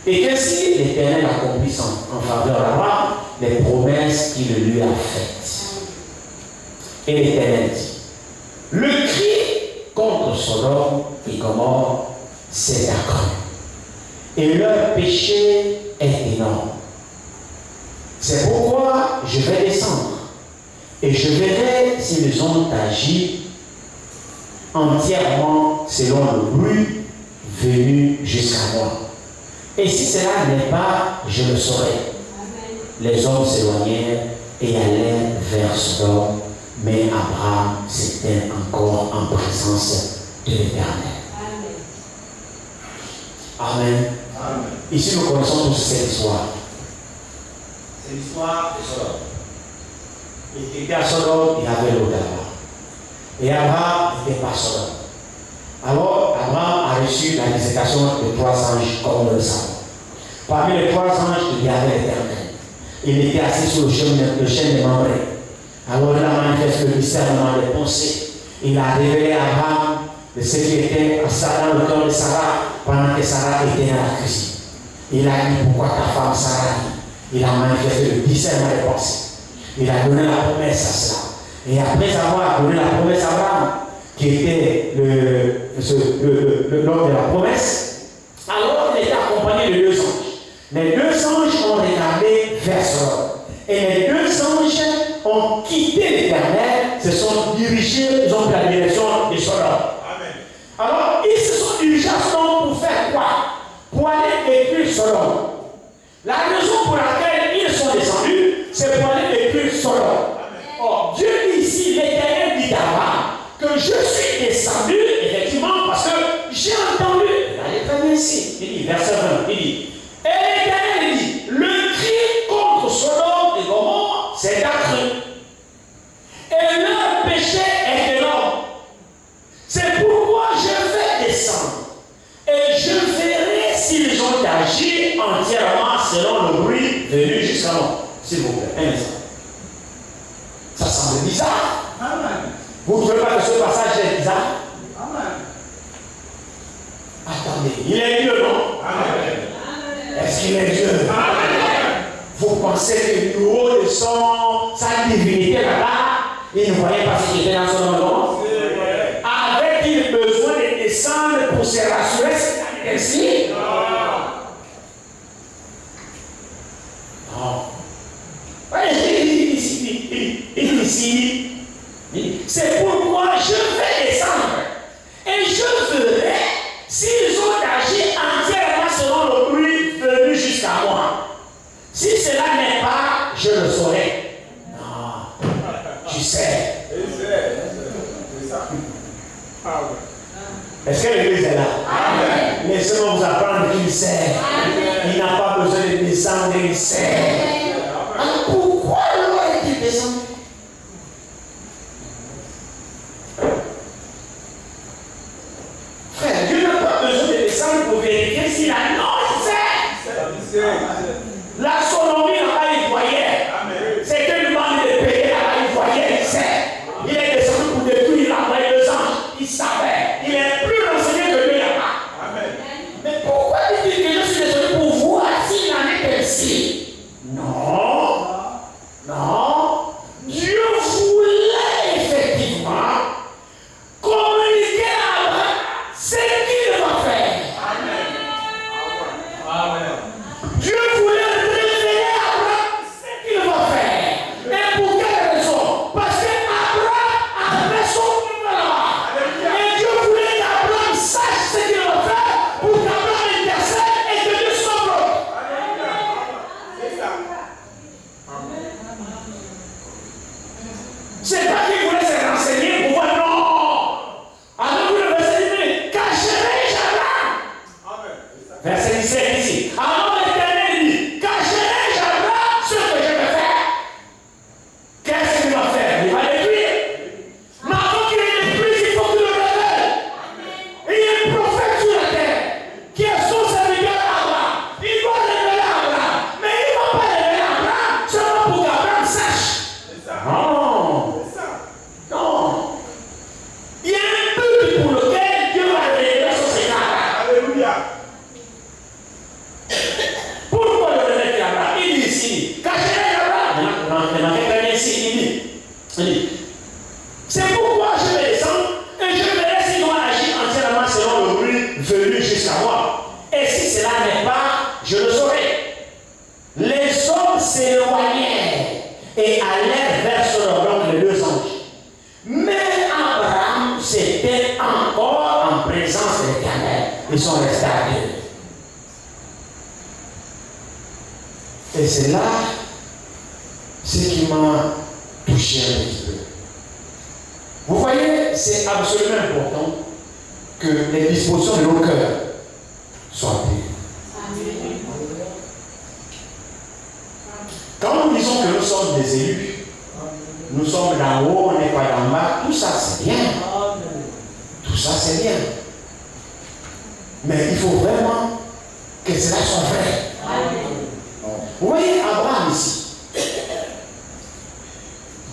Et qu'ainsi l'Éternel accomplisse en faveur d'Abraham les promesses qu'il lui a faites. Et l'Éternel dit, le cri contre Sodome et Gomorrhe s'est accru, et leur péché est énorme. C'est pourquoi je vais descendre, et je verrai s'ils ont agi entièrement selon le bruit venu jusqu'à moi. Et si cela n'est pas, je le saurai. Amen. Les hommes s'éloignèrent et allèrent vers Sodome, mais Abraham s'était encore en présence de l'Éternel. Amen. Amen. Ici, nous connaissons tous cette histoire. C'est l'histoire de Sodome. Il était à Sodome, il y avait l'eau là-bas. Et Abraham n'était pas Sodome. Alors, Abraham a reçu la visitation de 3 anges, comme nous le savons. Parmi les 3 anges, il y avait l'Éternel. Il était assis sur le chêne de Mamré. Alors, il a manifesté le discernement des pensées. Il a révélé à Abraham de ce qui était dans le cœur de Sarah pendant que Sarah était dans la cuisine. Il a dit pourquoi ta femme Sarah. Il a manifesté le discernement des pensées. Il a donné la promesse à cela. Et après avoir donné la promesse à Abraham, qui était l'homme de la promesse, alors il était accompagné de 2 anges. Les 2 anges ont regardé vers Sodome. Et les 2 anges ont quitté l'Éternel, se sont dirigés, ils ont pris la direction de Sodome. Amen. Alors, ils se sont dirigés à Sodome pour faire quoi? Pour aller détruire Sodome. La raison pour laquelle ils sont descendus, c'est pour aller détruire Sodome. Or, Dieu dit ici, l'Éternel dit d'Abraham que je suis descendu, effectivement, parce que j'ai entendu. Allez très bien ici. Il dit, verset 20, il dit, et l'Éternel dit, le cri contre Sodome et Gomorrhe s'est accru, et leur péché est énorme. C'est pourquoi je vais descendre, et je verrai s'ils ont agi entièrement selon le bruit venu jusqu'à moi. S'il vous plaît, un instant. Ça semble bizarre. Amen. Vous ne trouvez pas que ce passage est bizarre? Amen. Attendez, il est Dieu, non? Amen. Est-ce qu'il est Dieu? Amen. Vous pensez que du haut de sa divinité là-bas, il ne voyait pas ce qui était dans son nom? Avait-il besoin de descendre pour se rassurer ainsi? Non. Ici, c'est pourquoi je vais descendre et je verrai s'ils ont agi entièrement selon le bruit venu jusqu'à moi. Si cela n'est pas, je le saurai. Non, tu sais. Est-ce que l'église est là? Amen. Laissez-moi vous apprendre qu'il sait. Amen. Il n'a pas besoin de descendre, il sait. Alors pourquoi l'eau est-il descendu? Frère, Dieu n'a pas besoin de descendre pour vérifier s'il a. Non, il sait. La sodomie là-bas, il voyait. C'est que lui demande de payer là-bas, il voyait, il sait. Il est descendu pour détruire la 2 anges. Il savait. Il est plus renseigné que lui là-bas. Mais pourquoi dit-il que je suis descendu pour voir s'il en est C'est pas qu'il voulait se renseigner pour voir, non. Alors vous le verset dit, cacherai-je Abraham? Verset 17 ici. Alors l'Éternel dit, cacherai-je Abraham ce que je vais faire? Qu'est-ce qu'il va faire? Il va détruire. Mais avant qu'il le détruise, il faut qu'il le révèle. Il y a un prophète sur la terre qui est son serviteur Abraham. Il doit révéler Abraham. Mais il ne va pas révéler Abraham seulement pour qu'Abraham sache. Non. Non. Il y a un but pour lequel Dieu va révéler son secret. Alléluia. Pourquoi le révéler Abraham? Il dit ici, cachez Abraham. Maintenant, quelqu'un ici, il dit, c'est pourquoi je vais descendre et je verrai s'il doit agir entièrement selon le bruit venu jusqu'à moi. Et si cela n'est pas, je le saurai. Les hommes s'éloignèrent et allèrent vers Sodome, donc les deux anges. Mais Abraham s'était encore en présence de l'Éternel. Ils sont restés à deux. Et c'est là ce qui m'a touché un petit peu. Vous voyez, c'est absolument important que les dispositions de nos cœurs soient prises. Quand nous disons que nous sommes des élus, nous sommes d'en haut, on n'est pas d'en bas, tout ça c'est bien. Tout ça c'est bien. Mais il faut vraiment que cela soit vrai. Vous voyez Abraham ici.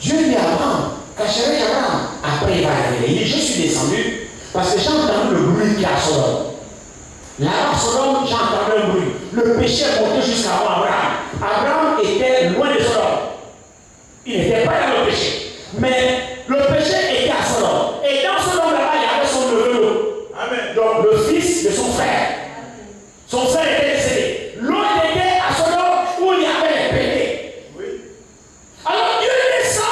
Dieu dit à Abraham, cacherai Abraham. Après il va révéler. Il dit, je suis descendu parce que j'ai entendu le bruit qu'il y a à Sodome. Là-bas, Sodome, j'ai entendu un bruit. Le péché est monté jusqu'à moi, Abraham. Abraham était loin de Sodome. Il n'était pas dans le péché. Mais le péché était à Sodome. Et dans Sodome, là-bas, il y avait son neveu. Amen. Donc le fils de son frère. Son frère était décédé. L'autre était à Sodome où il y avait les péchés. Oui. Alors Dieu descend.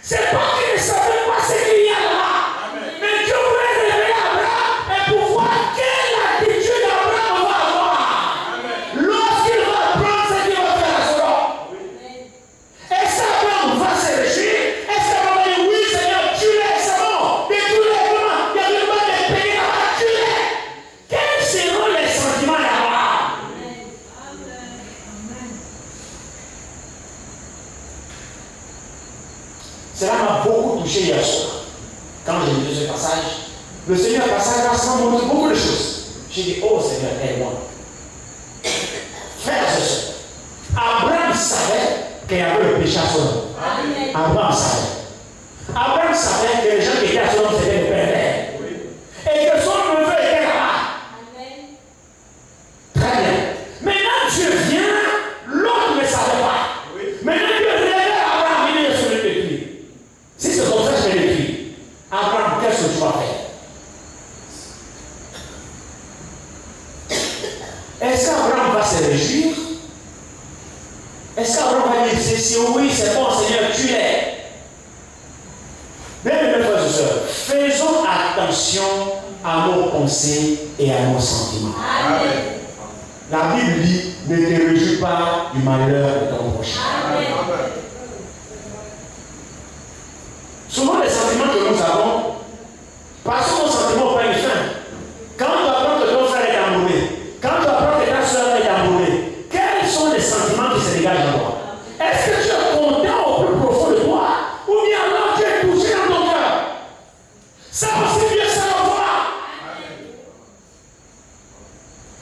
C'est pas qu'il ne savait pas ce qu'il y a là. Amen. Mais Dieu voulait révéler à Abraham et pour voir quelle attitude Abraham va avoir. Amen. Lorsqu'il va prendre ce qu'il va faire à Sodome. Est-ce qu'Abraham va se réjouir? Est-ce qu'Abraham va dire oui Seigneur, tue-les, c'est bon. Détruis-les, comment? Il y a une bonne de pays là-bas, tue-les. Quels seront les sentiments d'Abraham? Cela m'a beaucoup touché hier soir. Quand j'ai lu ce passage, le Seigneur m'a montré beaucoup de choses. J'ai dit, oh Seigneur, aide-moi. Frères et sœurs, Abraham savait qu'il y avait le péché à Sodome. Abraham savait. Abraham savait que les gens qui étaient à Sodome, c'était des pervers. Et que son neveu était là-bas. Très bien. Maintenant, Dieu vient, l'autre ne savait pas. Maintenant, Dieu révèle à Abraham, il est sur le détruire. Si c'est comme ça, je vais le détruire. Abraham, qu'est-ce que tu vas faire? Est-ce qu'Abraham va se réjouir? Est-ce qu'Abraham va dire, si oui, c'est bon, Seigneur, tue-les? Bien, mes frères et sœurs, faisons attention à nos pensées et à nos sentiments. Amen. La Bible dit, ne te réjouis pas du malheur de ton prochain. Amen. Souvent, les sentiments que nous avons, parce que nos sentiments prennent fin. Quand tu apprends que ton frère est amoureux, quand tu apprends que ta soeur est amoureux, quels sont les sentiments qui se dégagent de toi? Est-ce que tu es content au plus profond de toi? Ou bien alors tu es touché dans ton cœur? Ça aussi, Dieu sait le voir.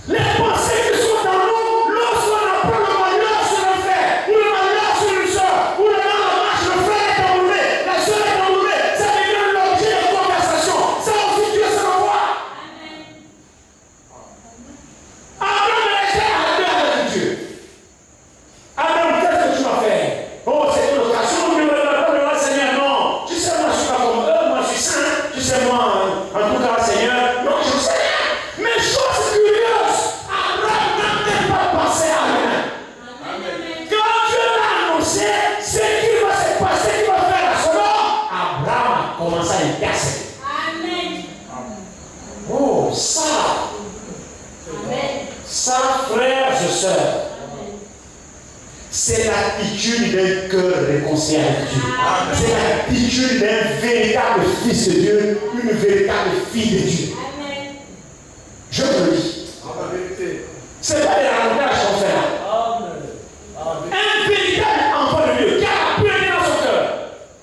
Les pensées qui sont dans nous, lorsqu'on apprend le malheur sur un frère, ou le malheur sur une soeur, ou le malheur sur le frère est amoureux, la soeur est amoureux, ça devient l'objet de conversation. Ça aussi, Dieu sait le voir. Abraham restait à deux avec Dieu. Abraham, qu'est-ce que tu vas faire? Oh, c'est une occasion de me dire, Seigneur, non. Tu sais, moi, je ne suis pas comme eux, moi, je suis saint. Tu sais, moi, en tout cas, Seigneur, non, je ne sais rien. Mais chose curieuse, Abraham n'a même pas pensé à rien. Quand Dieu l'a annoncé ce qui va se passer, ce qu'il va faire à Sodome, Abraham a commencé à intercéder. Oh, ça, frères et sœurs, c'est l'attitude d'un cœur réconcilié avec Dieu. C'est l'attitude d'un véritable fils de Dieu, une véritable fille de Dieu. Je vous le dis. Ce n'est pas des racontages qu'on fait là. Un véritable enfant de Dieu qui a pu aller dans son cœur.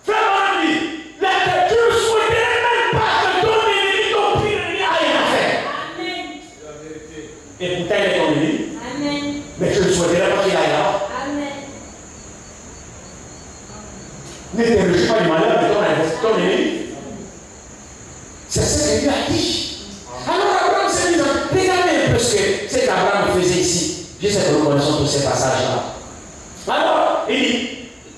Frère mon ami, tu ne souhaiterais même pas que ton ennemi, ton pire ennemi, aille en enfer. Et pourtant, il est ton ennemi. Mais tu ne souhaiterais pas qu'il aille là. Ne te réjouis pas du malheur de ton ennemi. C'est ce que Dieu a dit. Alors Abraham s'est dit, regardez un peu ce qu'Abraham faisait ici. Je sais que nous connaissons tous ces passages-là. Alors, il dit,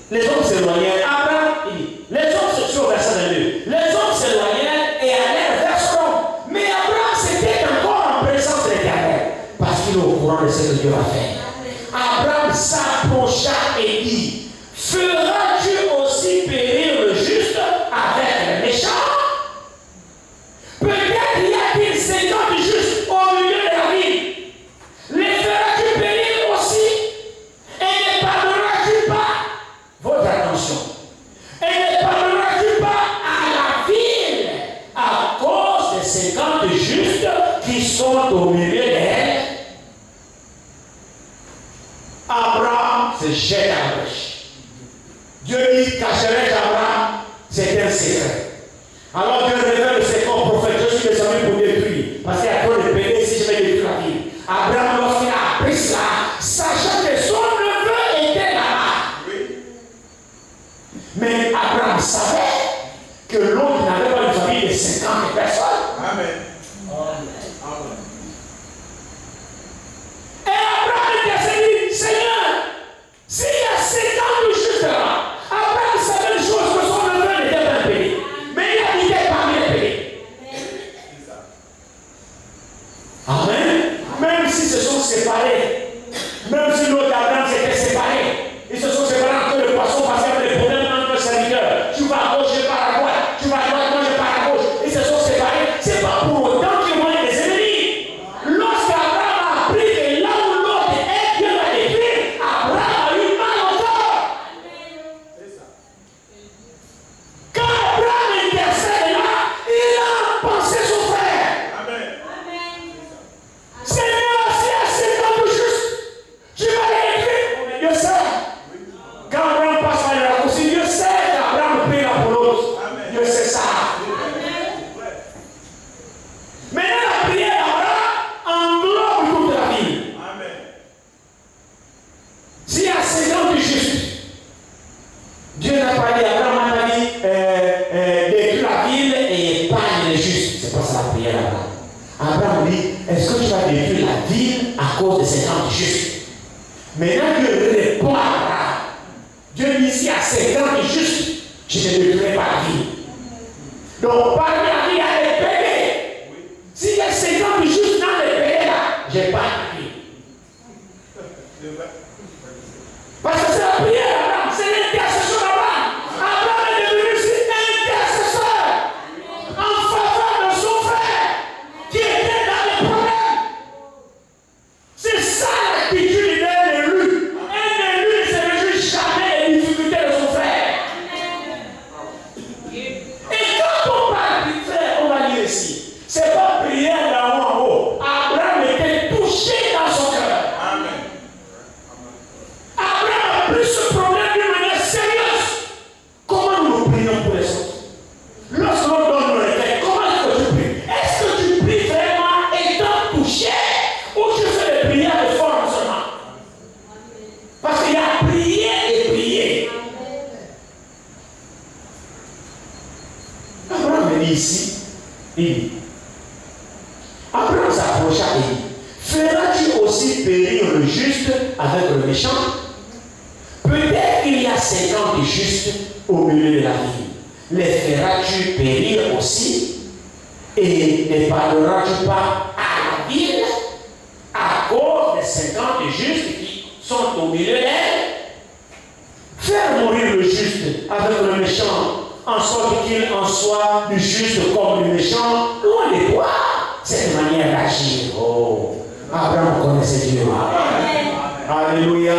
les hommes s'éloignèrent. Abraham, il dit, les hommes se sont au verset 22. Les hommes s'éloignèrent et allèrent vers Sodome. Mais Abraham s'était encore en présence de l'Éternel, parce qu'il est au courant de ce que Dieu va faire. Abraham s'approcha et dit, feras-tu aussi périr le juste avec le méchant? Peut-être y a-t-il 50 justes au milieu de la ville. Les feras-tu périr aussi? Et ne pardonneras-tu pas? Votre attention. Et ne pardonneras-tu pas à la ville à cause des 50 justes qui sont au milieu d'elle? Abraham se jette à la brèche. Dieu dit, cacherai Abraham, c'est un secret. Alors Dieu révèle le secret au prophète, je suis descendu pour détruire, parce qu'il y a trop de péchés si je vais détruire la ville. Abraham, lorsqu'il a appris cela, sachant que son neveu était là-bas. Oui. Mais Abraham savait que l'autre n'avait pas une famille de 50 personnes. Amen. Et Abraham intercédit, Seigneur, s'il y a 50 justes là, Abraham savait une chose, que son neveu n'était pas payé. Mais il habitait parmi les payés. Amen. Même s'ils se sont séparés, même si l'autre Abraham s'était séparé, ils se sont séparés entre les poissons parce qu'il y avait des problèmes entre les serviteurs. Tu vas à gauche, je pars à droite. Tu vas à droite, moi je pars à gauche. Ils se sont séparés. C'est pas pour autant qu'ils vont être des ennemis. Lorsqu'Abraham a appris que là où l'autre est, Dieu va détruire, Abraham a eu mal au cœur. Quand Abraham intercède là, il a pensé son frère. Amen. Seigneur, si à 50 juste, tu vas les détruire. Dieu sait. Quand Abraham passe par les raccourcis, Dieu sait qu'Abraham prie là pour l'autre. Dieu sait ça. Maintenant, la prière d'Abraham englobe toute la ville. S'il y a 50 justes, Dieu n'a pas dit, Abraham n'a pas dit, détruis la ville et épargne les justes. C'est pas ça la prière d'Abraham. Abraham dit, est-ce que tu vas détruire la ville à cause de 50 justes? Maintenant Dieu répond à Abraham. Dieu dit, s'il y a 50 justes, je ne détruirai pas la ville. Donc parmi la ville, il y a des péchés. S'il y a 50 justes dans les péchés là, j'ai pas la ville. Parce que c'est la prière d'Abraham, c'est l'intercession d'Abraham. Abraham est devenu intercesseur en faveur de son frère qui était dans les problèmes. C'est ça l'attitude d'un élu. Un élu ne se réjouit jamais des difficultés de son frère. Et quand on parle du frère, on va dire ici, c'est pas prière d'en haut en haut. Abraham était touché dans son cœur. Abraham a pris ce problème d'une manière sérieuse. Comment nous prions pour les autres? Lorsque l'on donne nos requêtes, comment est-ce que tu pries? Est-ce que tu pries vraiment étant touché ou tu fais des prières de forme seulement? Parce qu'il y a prier et prier. Abraham est dit ici, il dit, Abraham s'approcha et dit, feras-tu aussi périr le juste avec le méchant? Peut-être qu'il y a 50 justes au milieu de la ville. Les feras-tu périr aussi? Et ne pardonneras-tu pas à la ville à cause des 50 justes qui sont au milieu d'elle? Faire mourir le juste avec le méchant, en sorte qu'il en soit du juste comme du méchant, loin de toi. Cette manière d'agir. Oh, Abraham connaissait Dieu. Alléluia.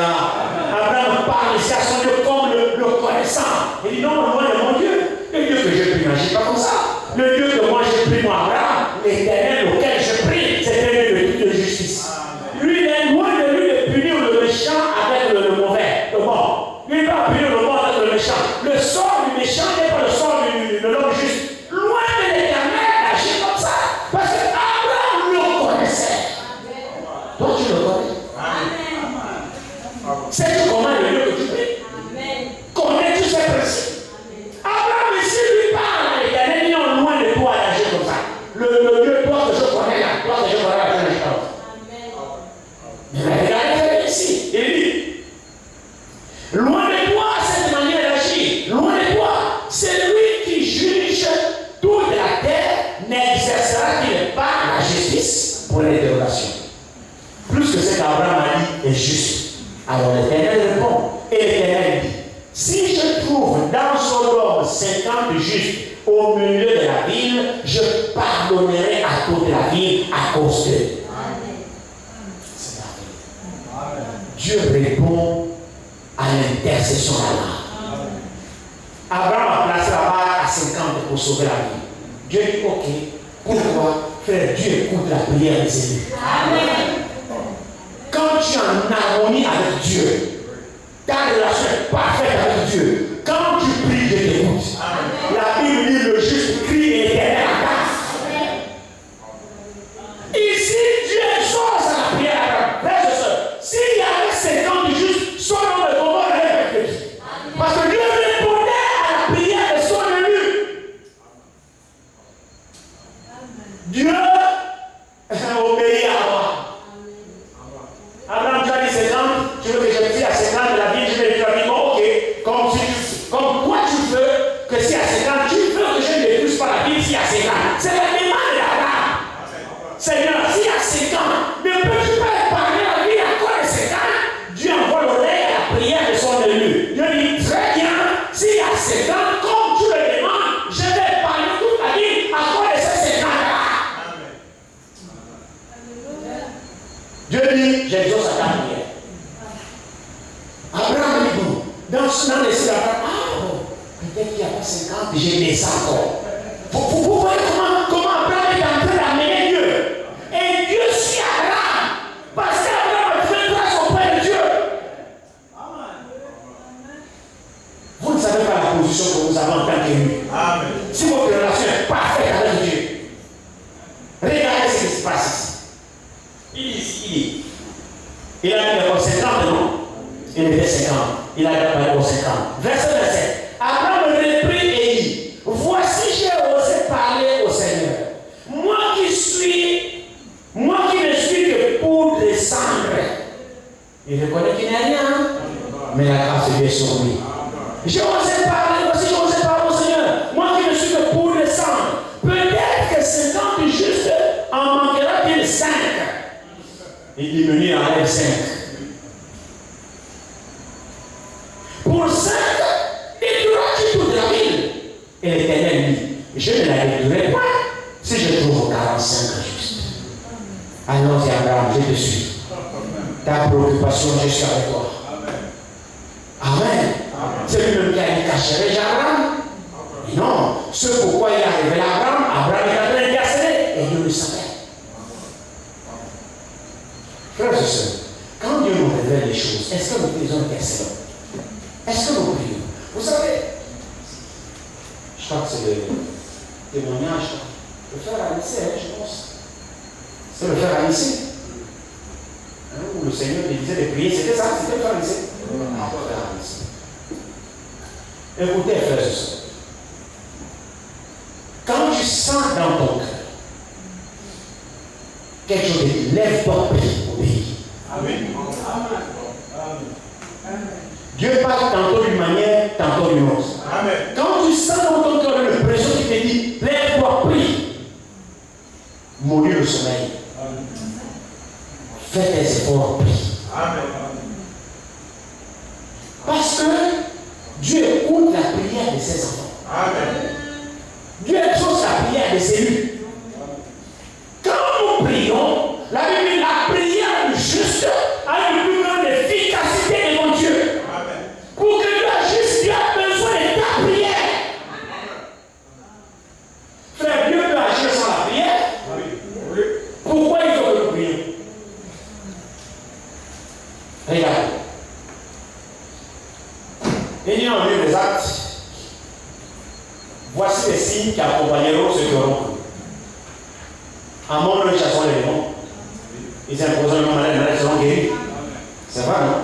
Abraham parle ici à son Dieu comme le connaissant. Il dit non, moi, il est mon Dieu. Le Dieu que je prie, n'agit pas comme ça. Le Dieu que moi je prie, moi, Abraham, l'éternel auquel je prie, c'est un Dieu de justice. Lui, il est loin de lui de punir le méchant avec le mauvais, le bon. Lui, il va punir le bon avec le méchant. Le sort du méchant n'est pas le sort de l'homme juste. Loin de l'éternel d'agir comme ça. Parce que Abraham le connaissait. Toi, tu le connais. C'est comment le Dieu que tu pries. Connais-tu ses principes? Abraham ici lui parle à l'éternel, il est loin de toi d'agir comme ça. Le Dieu, toi que je connais là, toi que je connais là, je pense. Mais regardez ici, il dit, loin de toi cette manière d'agir, loin de toi, celui qui juge toute la terre n'exercera-t-il pas la justice pour l'interrogation? Plus que ce qu'Abraham a dit est juste. Alors l'Éternel répond, et l'Éternel dit, si je trouve dans Sodome 50 justes au milieu de la ville, je pardonnerai à toute la ville à cause d'eux. C'est la vie. Dieu répond à l'intercession d'Allah. Abraham a placé la barre à 50 pour sauver la vie. Dieu dit ok, pourquoi frère, Dieu écoute la prière des élus. Amen. Quand tu es en harmonie avec Dieu, ta relation est parfaite avec Dieu. Quand tu pries, Dieu t'écoute. La Bible dit le juste crie et l'éternel entend. Ici, Dieu exauce la prière. Frères et sœurs, s'il y avait 50 justes, son nom de combat aurait été fait. Parce que Dieu répondait à la prière de son élu. Dieu obéit à moi. Abraham, tu as dit 50, tu veux que je prie à 50 de la vie, je vais lui dire, bon, ok, comme toi tu veux que si à 50, tu veux que je ne détruise pas la vie si à 50. C'est la demande d'Abraham. Seigneur, si à 50, ne peux-tu pas épargner la vie à quoi de 50? Dieu envoie l'oreille à la prière de son élu. Dieu dit, très bien, si à 50, comme tu le demandes, je vais épargner toute la vie à quoi de ces 50-là. Dieu dit, j'exauce à ta prière. Abraham dit, bon, dans les syllabes, peut-être qu'il n'y a pas 50, j'ai des encore. Vous voyez comment Abraham est en train d'amener Dieu. Et Dieu suit Abraham. Parce qu'Abraham fait grâce auprès de Dieu. Vous ne savez pas la position que vous avez en tant qu'élu. Si votre relation est parfaite avec Dieu, regardez ce qui se passe ici. Il a dit d'abord 50, non? Il était 50. Il a dit d'abord 50. Verset 27. Abraham reprit et dit, voici j'ai osé parler au Seigneur. Moi qui ne suis que poudre de cendre. Il reconnaît qu'il n'est rien, mais la grâce de Dieu est sur lui. J'ai osé parler, voici j'ai osé parler au Seigneur. Moi qui ne suis que poudre de cendre. Peut-être que 50 justes en manquera-t-il 5. Il diminue à 5. Pour 5, détruiras-tu toute la ville? Et l'Éternel dit, je ne la détruirai pas si je trouve 45 justes. Alors dit Abraham, je te suis. Ta préoccupation, je suis avec toi. Amen. C'est lui-même qui a dit, cacherai-je Abraham? Non. Ce pourquoi il a révélé à Abraham, Abraham est en train d'intercéder et Dieu le savait. Frères et sœurs, quand Dieu nous révèle les choses, est-ce que nous faisons intercédons? Est-ce que nous prions? Vous savez, je crois que c'est le témoignage, le frère Anissé, je pense. C'est le frère Anissé. Où le Seigneur lui disait de prier, c'était ça, c'était le frère Anissé. Non, pas le frère Anissé. Écoutez, frères et sœurs, quand tu sens dans ton cœur quelque chose de dit, lève-toi, prie, obéis. Amen. Dieu parle tantôt d'une manière, tantôt d'une autre. Amen. Quand tu sens dans ton cœur une pression qui te dit, lève-toi, prie, mourir le sommeil. Amen. Fais tes efforts, prie. Amen. Parce que Dieu écoute la prière de ses enfants. Amen. Dieu exauce la prière de ses élus. Quand nous prions, la Bible dit la prière du juste a une plus grande efficacité devant Dieu. livre des Actes, voici les signes qui accompagneront ceux qui auront cru. En mon nom, ils chasseront les démons. Ils imposeront les malades, les malades seront guéris. C'est vrai, non?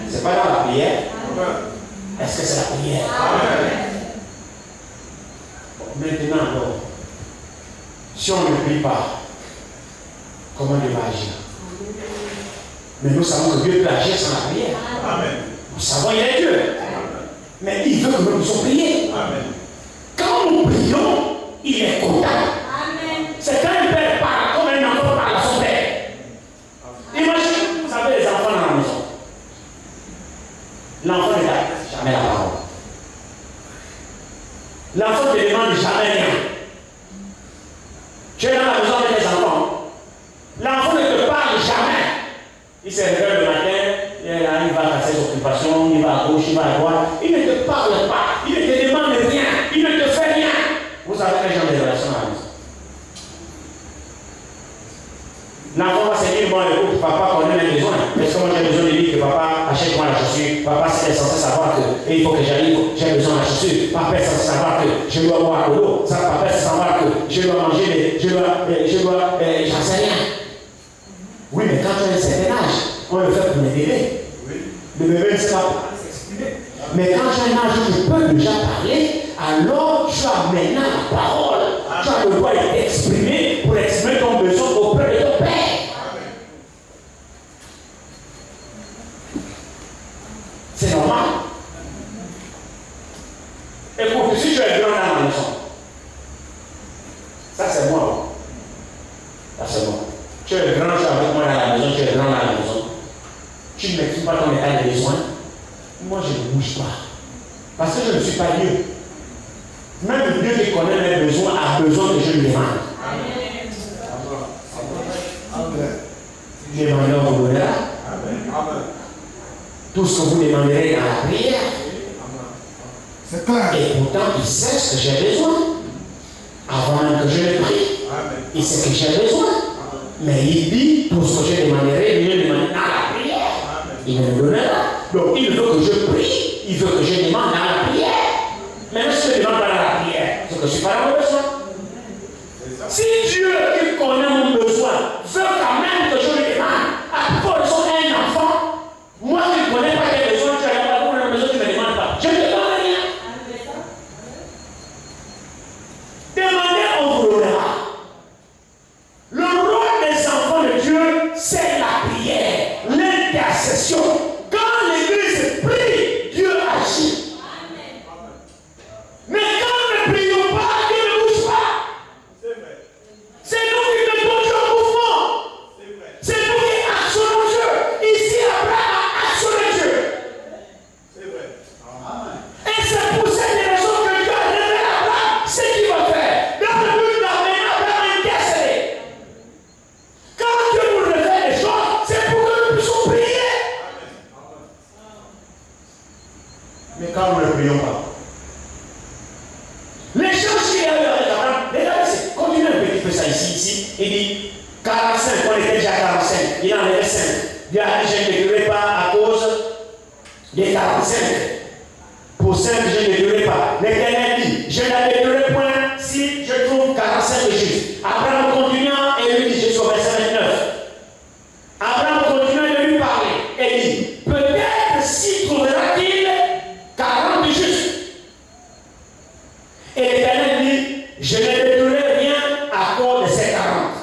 C'est pas dans la prière. Est-ce que c'est la prière? Maintenant, alors, si on ne prie pas, comment Dieu va agir? Mais nous savons que Dieu peut agir sans la prière. Nous savons qu'il est Dieu. Mais il veut que nous puissions prier. Quand nous prions, il est content. C'est quand un père parle comme un enfant parle à son père. Imaginez, vous avez les enfants dans la maison. L'enfant ne garde jamais la parole. L'enfant ne te demande jamais rien. Tu es dans la maison avec les enfants. L'enfant ne te parle jamais. Il se réveille le matin, il va à ses occupations, il va à gauche, il va à droite. Il ne te parle pas, il ne te demande rien, il ne te fait rien. Vous savez quel genre de relation à la maison. L'enfant va se dire, bon, écoute, papa connaît mes besoins. Est-ce que moi j'ai besoin de lui que papa achète-moi la chaussure? Papa, c'est censé savoir que il faut que j'arrive, j'ai besoin de la chaussure. Papa est censé savoir que je dois boire de l'eau. Papa est censé savoir que je dois manger, j'en sais rien. Oui, mais quand tu as un certain âge, on le fait pour les bébés. Le bébé ne sait pas s'exprimer. Mais quand tu as un âge où tu peux déjà parler, alors tu as maintenant la parole. Tu as le droit d'exprimer pour exprimer ton besoin auprès de ton Père. C'est normal. Écoute, si tu es grand dans la maison, ça c'est moi. Ça c'est moi. Tu es grand, tu es avec moi dans la maison, tu es grand dans la maison. Tu ne m'exprimes pas ton état de besoin. Moi je ne bouge pas. Parce que je ne suis pas Dieu. Même Dieu qui connaît mes besoins a besoin que je lui demande. Demandez, on vous donnera. Tout ce que vous demanderez dans la prière. C'est clair. Et pourtant, il sait ce que j'ai besoin. Avant même que je le prie, il sait que j'ai besoin. Mais il dit, tout ce que je demanderai, il me demande dans la prière. Il me le donnera. Donc il veut que je prie, il veut que je demande dans la prière. Même si je ne demande pas dans la prière, c'est que je ne suis pas dans mon besoin. Si Dieu qui connaît mon besoin veut quand même que je lui demande, à propos de son un enfant, moi qui ne connais pas tes besoins, tu as pas dans la maison, tu ne me demandes pas. Je ne te demande rien. Demandez, on vous donnera. Le rôle des enfants de Dieu, c'est la prière, l'intercession. Quand l'Église prie, Dieu agit. Mais quand nous ne prions pas, Dieu ne bouge pas. C'est nous qui mettons Dieu en mouvement. C'est nous qui actionnons Dieu. Ici, Abraham a actionné Dieu. Et c'est pour cette raison que Dieu a révélé à Abraham ce qu'il va faire. Dans le but d'amener Abraham à intercéder. Quand Dieu nous révèle les choses, c'est pour que nous puissions prier. Mais quand nous ne prions pas, les gens qui avaient avec Abraham, regardez, continue un petit peu ça ici, il dit 45, on était déjà à 45, il en avait 5. Dieu a dit, je ne déduirai pas à cause des 45. Pour 5, je ne déduirai pas. L'Éternel dit, je ne déduirai point si je trouve 45 justes. Abraham continuant et lui dit, je suis au verset 29. Abraham continuant de lui parler et dit, peut-être s'y trouvera-t-il 40 justes. Et l'Éternel dit, je ne déduirai rien à cause de ces 40.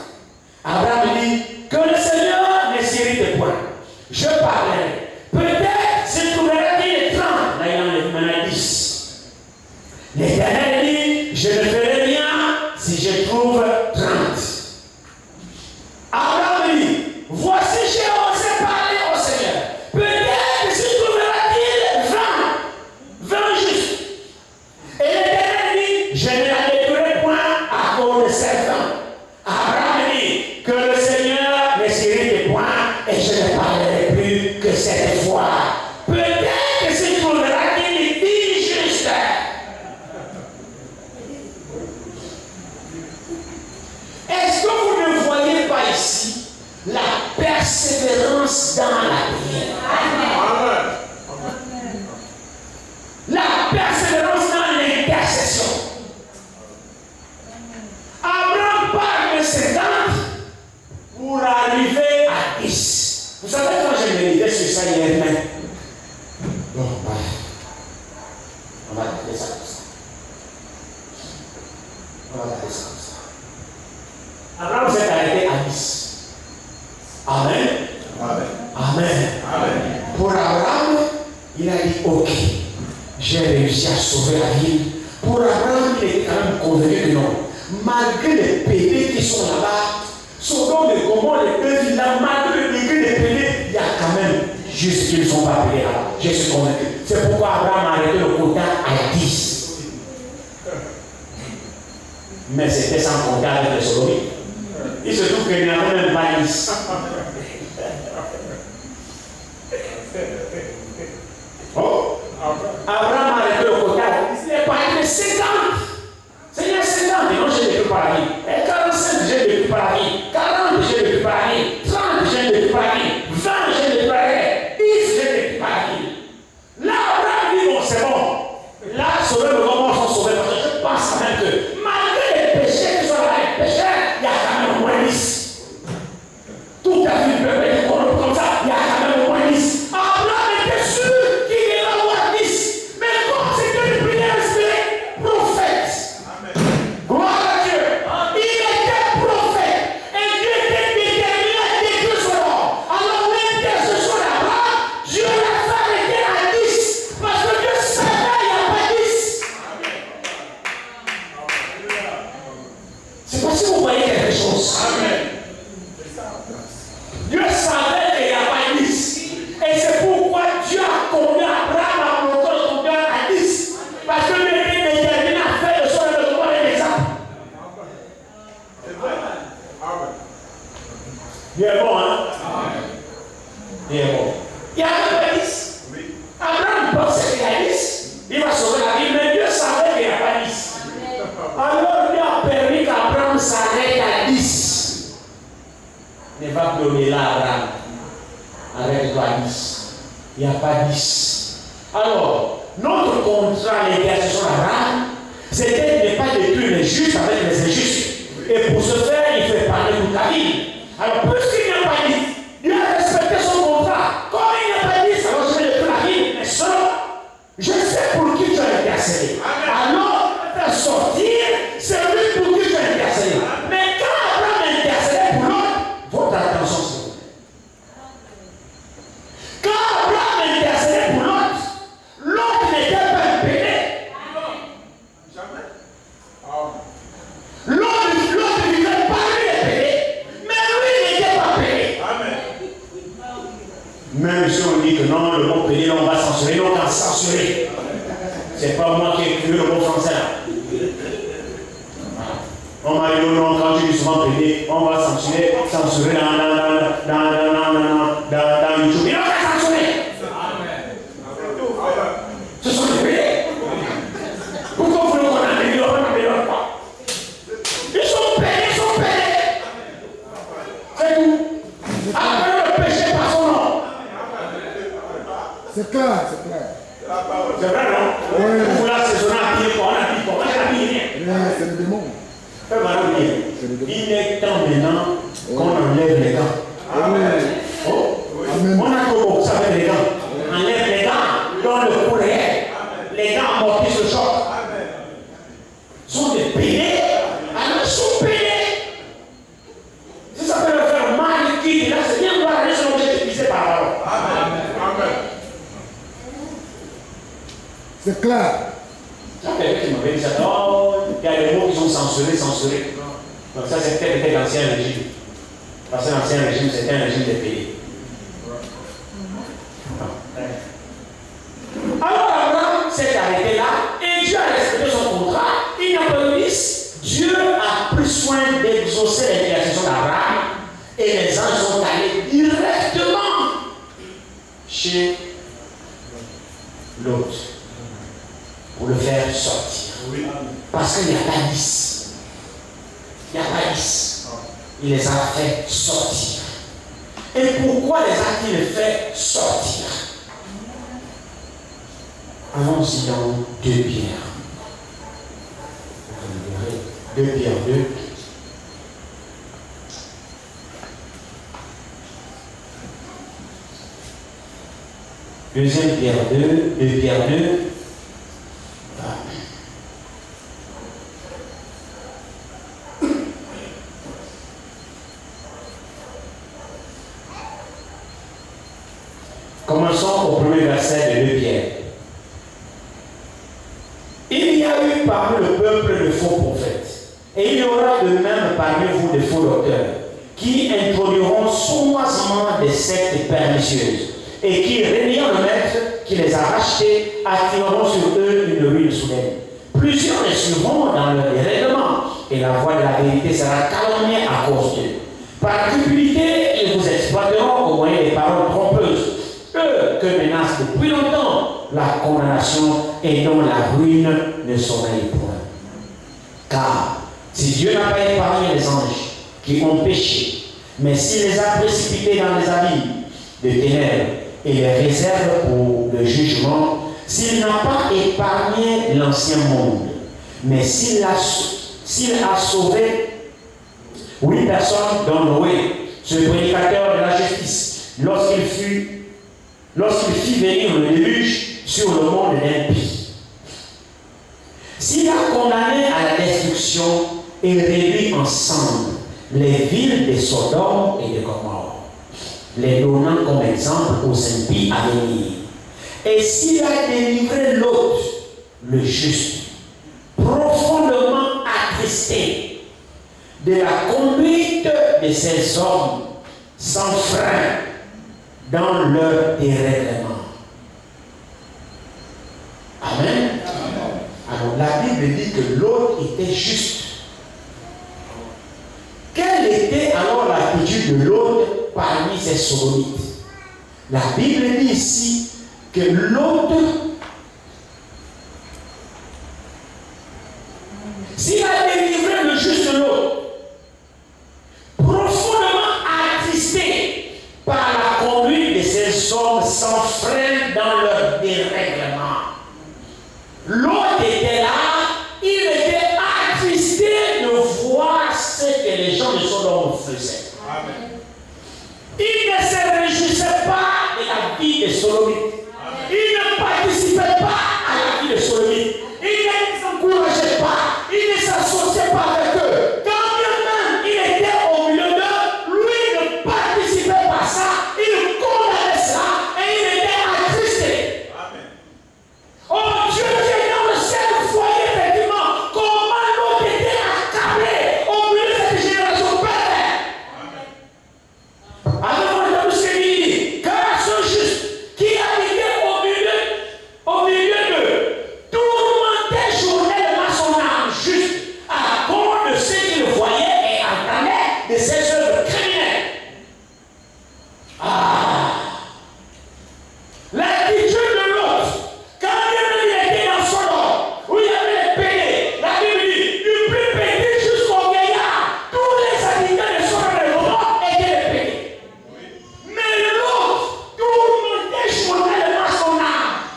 Abraham dit, que le Seigneur ne s'irrite point. Je parlerai. Peut-être se trouvera-t-il 30. Là, il en a 10. L'Éternel dit, je ne ferai rien si je trouve 30. Abraham dit, voici j'ai osé parler au Seigneur. Peut-être se trouvera-t-il 20 justes. Et l'Éternel dit, je ne la détruirai point à cause de ces 20. Abraham dit, que le Seigneur ne s'irrite point et je ne parlerai plus que cette fois. Peut-être se trouvera-t-il 10 justes. persévérance dans l'intercession. Abraham part de 50 pour arriver à 10. Vous savez, quand je méditais sur ça hier, mais bon, on va garder ça comme ça. On va garder ça comme ça. Abraham s'est arrêté à 10. Amen. Amen. Amen. Amen. Pour Abraham, il a dit ok, j'ai réussi à sauver la ville. Pour Abraham, il est quand même convaincu que non. Malgré les pédés qui sont là-bas, Sodome et Gomorrhe, les deux villes là, malgré le degré des pédés, il y a quand même juste qu'ils ne sont pas pédés là. Je suis convaincu. C'est pourquoi Abraham a arrêté le quota à 10. Mais c'était sans compter avec les sodomites. Il se trouve qu'il n'y avait même pas 10. Oh, Abraham a arrêté le quota. Il est parti de 50. Seigneur, 50, non, j'ai vécu par la vie. Et 45, j'ai vécu par la vie. 40, j'ai vécu par la vie. 30, j'ai vécu par la vie. 20, j'ai vécu par la vie. 10, j'ai vécu par la vie. Là, Abraham dit, bon, c'est bon. Là, Sodome et Gomorrhe sont sauvés. Parce que je pense quand même que malgré les péchés qui sont là, les péchés, il y a quand même au moins 10. Tout à fait, peut être comme ça, il y a quand même au moins 10. Abraham était sûr qu'il allait avoir 10. Mais comme c'était le premier inspiré, prophète. Gloire à Dieu. Il était prophète. Et Dieu était déterminé à détruire son homme. Alors l'intercession d'Abraham, Dieu l'a fait arrêter à 10. Parce que Dieu savait qu'il n'y a pas 10. C'est parce que vous voyez quelque chose. Amen. Dieu savait qu'il n'y a pas 10. Et c'est pourquoi Dieu a conduit Abraham à monter son cœur à 10. Parce que Dieu était déterminé à faire de son événement un exemple. Il est bon, hein? Il est bon. Il y a pas 10. Abraham pensait qu'il y a 10. Il va sauver la vie, mais Dieu savait qu'il n'y a pas 10. Alors Dieu a permis qu'Abraham s'arrête à 10. Ne va donner là, Abraham. Arrête-toi à 10. Il n'y a pas 10. Alors, notre contrat, l'intercession d'Abraham, c'était de ne pas détruire les justes avec les injustes. Et pour ce faire, il fait parler toute la ville. Alors, puisqu'il n'y a pas 10, Dieu a respecté son contrat. Comme il n'y a pas 10, alors je vais détruire la ville. Mais seulement, je sais pour qui tu as intercédé. Alors, faire sortir celui pour qui tu as intercédé. Mais quand Abraham intercédait pour l'autre, votre attention, s'il vous plaît. Quand Abraham intercédait pour l'autre, l'autre n'était pas un pédé. Jamais. L'autre vivait parmi les pédés, mais lui n'était pas pédé. Amen. Même si on dit que non, le mot pédé, on va censurer, non, on va censurer. C'est pas moi qui ai écrit le mot français. On m'a dit non, quand tu dis souvent pédé, on va censurer dans YouTube. Il va censurer. Ce sont des pédés. Pourquoi vous voulez qu'on améliore pas? Ils sont pédés. C'est tout. Après le péché par son nom. C'est clair. C'est vrai, non? Oui. Vous l'assaisonnez à pied, on a dit quoi? Moi, j'ai habillé rien. C'est le démon. Il est temps maintenant qu'on enlève les gants. Amen. Oh. Amen. On a commencé avec les gants. Enlève les gants dans le coup réel. Les gants amortissent le choc. Sont des pédés. Alors ils sont pédés. Si ça peut leur faire mal, qui là, c'est bien de voir les gens qui utilisés par la parole. Amen. C'est clair. Il y a quelqu'un qui m'avait dit ça. Oh, il y a des mots qui sont censurés. Donc ça, c'est peut-être l'ancien régime. Parce que l'ancien régime, c'était un régime des pays. Alors Abraham s'est arrêté là et Dieu a respecté son contrat. Il n'y a pas de 10. Dieu a pris soin d'exaucer l'intercession d'Abraham et les anges sont allés directement chez l'autre pour le faire sortir. Parce qu'il n'y a pas 10. Il n'y a pas 10. Il les a fait sortir. Et pourquoi les a-t-il fait sortir? Allons-y dans 2 Pierre. 2 Pierre 2. Deuxième Pierre 2, 2 Pierre 2. Commençons au premier verset de 2 Pierre. Il y a eu parmi le peuple de faux prophètes, et il y aura de même parmi vous de faux docteurs, qui introduiront sournoisement des sectes pernicieuses, et qui, régnant le maître qui les a rachetés, attireront sur eux une ruine soudaine. Plusieurs les suivront dans leur dérèglement, et la voix de la vérité sera calomniée à cause d'eux. Par cupidité, ils vous exploiteront au moyen des paroles trompeuses, eux que menace depuis longtemps la condamnation et dont la ruine ne sommeille point. Car si Dieu n'a pas épargné les anges qui ont péché, mais s'il les a précipités dans les abîmes de ténèbres et les réserve pour le jugement, s'il n'a pas épargné l'ancien monde, mais s'il a sauvé 8 personnes dont Noé, ce prédicateur de la justice, lorsqu'il fit venir le déluge sur le monde impie. S'il a condamné à la destruction et réduit ensemble les villes de Sodome et de Gomorrhe, les donnant comme exemple aux impies à venir, et s'il a délivré l'autre, le juste, profondément attristé de la conduite de ces hommes sans frein dans leur dérèglement. Amen. Alors la Bible dit que l'autre était juste. Quelle était alors l'attitude de l'autre parmi ces sodomites? La Bible dit ici que l'autre, s'il a délivré le juste de l'autre, profondément attristé par la conduite de ces hommes sans frein dans leur dérèglement. L'autre était là, il était attristé de voir ce que les gens de Sodome faisaient. Amen. Il ne se réjouissait pas de la vie des Sodomites. Il ne participait pas à la vie des Sodomites. Il ne s'encourageait pas, il ne s'associait pas avec eux. Quand bien même il était au milieu d'eux, lui ne participait pas à ça, il condamnait ça et il était attristé. Amen. Oh Dieu, Dieu dans le ciel, voyez effectivement comment l'autre était accablé au milieu de cette génération perverse. Alors on a ce qu'il dit, car ce juste qui habitait au milieu d'eux, tourmentait journellement son âme juste à cause de ce qu'il voyait et entendait de ses œuvres criminelles. L'attitude de l'autre, quand il était dans Sodome, où il y avait les pédés, la Bible dit, du plus pédé jusqu'au vieillard, tous les habitants de Sodome et Gomorrhe étaient les pédés. Mais l'autre tourmentait journellement son âme.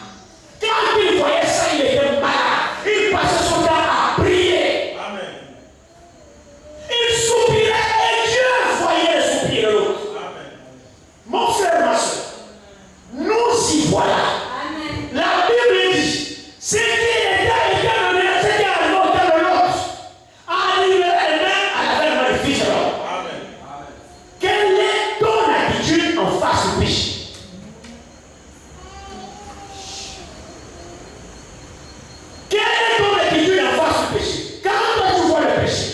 Quand il voyait ça, il était malade. Il passait son temps à prier. Amen. Il soupirait et Dieu voyait le soupir de l'autre. Mon frère, ma soeur, nous y voilà. Amen. La Bible dit, ce qui était donné, ce qui est arrivé au temps de l'autre, arriverait elle-même à la veille du Fils de l'homme. Quelle est ton attitude en face du péché? Quelle est ton attitude en face du péché? Quand toi tu vois le péché,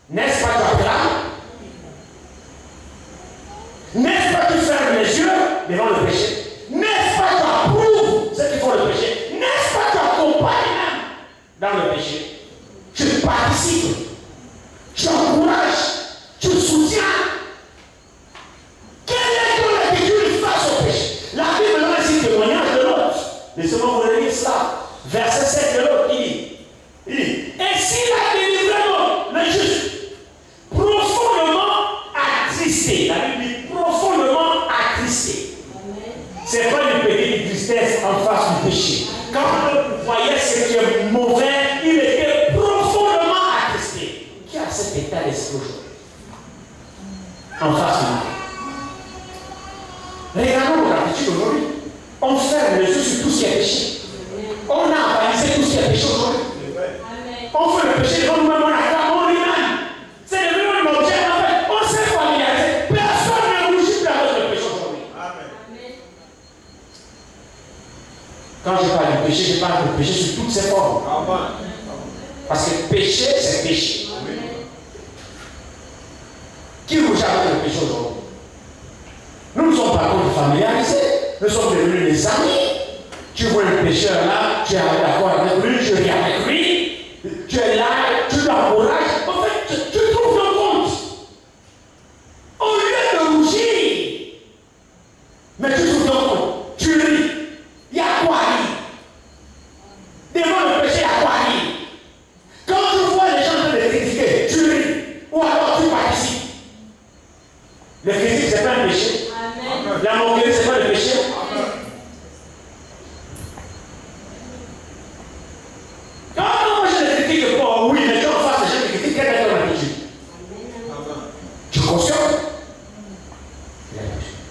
n'est-ce pas tu acclames? N'est-ce pas tu fermes les yeux devant le péché? N'est-ce pas tu approuves ceux qui font le péché? N'est-ce pas tu accompagnes même dans le péché? Tu participes, tu encourages, tu soutiens. Quelle est ton attitude face au péché? La Bible donne ici témoignage de l'autre. Laissez-moi vous lire cela. Verset 7 de l'autre, il dit, et s'il a délivré l'autre, le juste, profondément attristé. La Bible dit profondément attristé. C'est pas une petite tristesse en face du péché. Quand mauvais, il était profondément attristé. Qui a cet état d'esprit aujourd'hui? En face de nous. Regardons notre attitude aujourd'hui. On ferme les yeux sur tout ce qui est péché. On a balisé tout ce qui est péché aujourd'hui. On fait le péché devant nous-mêmes, on acclame, on lui-même. C'est devenu un objet, en fait, on s'est familiarisé. Personne ne rougit plus avec le péché aujourd'hui. Quand je parle de péché, je parle de péché sous toutes ses formes. Parce que péché, c'est péché. Qui rougit avec le péché aujourd'hui? Nous ne sommes pas contre familiarisés. Nous sommes devenus des amis. Tu vois le pécheur là, tu es d'accord avec lui, tu ris avec lui. Tu es là, tu l'encourages. En fait, tu trouves ton compte. Au lieu de rougir, mais tu trouves ton compte. Tu ris. Il y a quoi rire? Devant le péché, il y a quoi rire? Quand tu vois les gens en train de critiquer, tu ris. Ou alors tu participes. Le critique, ce n'est pas un péché. Amen. La moquerie, ce n'est pas le péché. Amen. Quand moi je ne critique pas, oui, mais quand en face, les gens qui critiquent, quelle est ton attitude? Tu conscientes?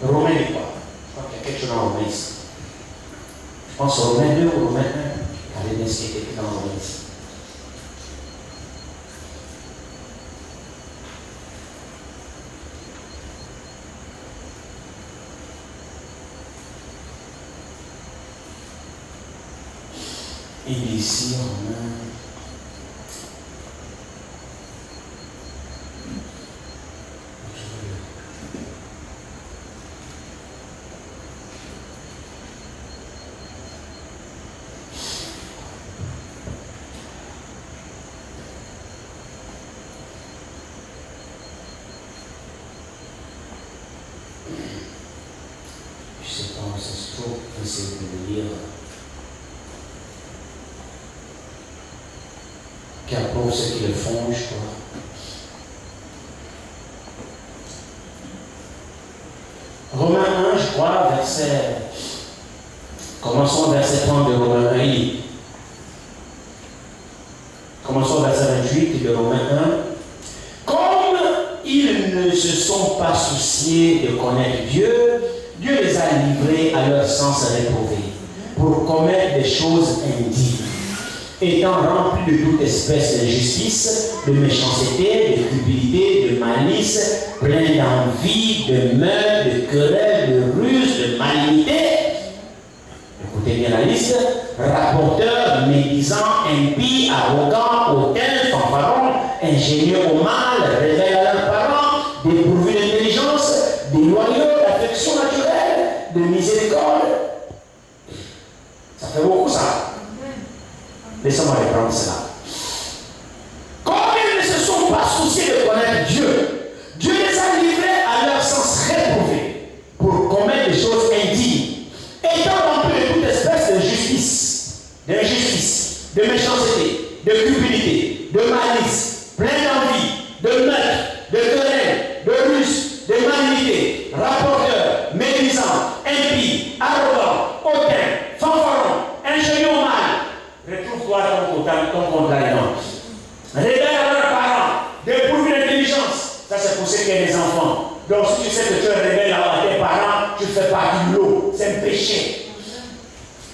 Romains dit quoi? Je crois qu'il y a quelque chose dans Romains ici. Je pense Romains 2 ou Romains 1. Allez, bien ce qui est écrit dans Romains ici. Il dit ici, Romains. Je ne sais pas, ça se trouve, essayer de le lire. Qui approuve ceux qui le font, je crois. Romains 1, je crois, verset. Commençons verset 30 de Romains 1. Commençons verset 28 de Romains 1. Comme ils ne se sont pas souciés de connaître Dieu, Dieu les a livrés à leur sens réprouvé pour commettre des choses indignes, étant remplis de toute espèce d'injustice, de méchanceté, de cupidité, de malice, plein d'envie, de meurtre, de querelle, de ruse, de malignité. Écoutez bien la liste. Rapporteurs, médisants, impies, arrogants, hautains, fanfarons, ingénieux au mal, révèlent à leurs parents, dépourvus d'intelligence, déloyaux, d'affection naturelle, de miséricorde. Ça fait beaucoup ça. Laissez-moi reprendre cela. Comme ils ne se sont pas souciés de connaître Dieu, Dieu les a livrés à leur sens réprouvé pour commettre des choses indignes, étant remplis de toute espèce d'injustice, de méchanceté, de cupidité, de malice, plein d'envie, de meurtre, de querelle, de ruse, de malignité, rapporteurs, médisants, impies, arrogants, hautains, fanfarons, ingénieux au mal. Retrouve-toi ton contrariant. Révèle à leurs parents, dépourvus d'intelligence. Ça, c'est pour ceux qui ont des enfants. Donc, si tu sais que tu es rebelle à tes parents, tu fais partie de l'eau. C'est un péché.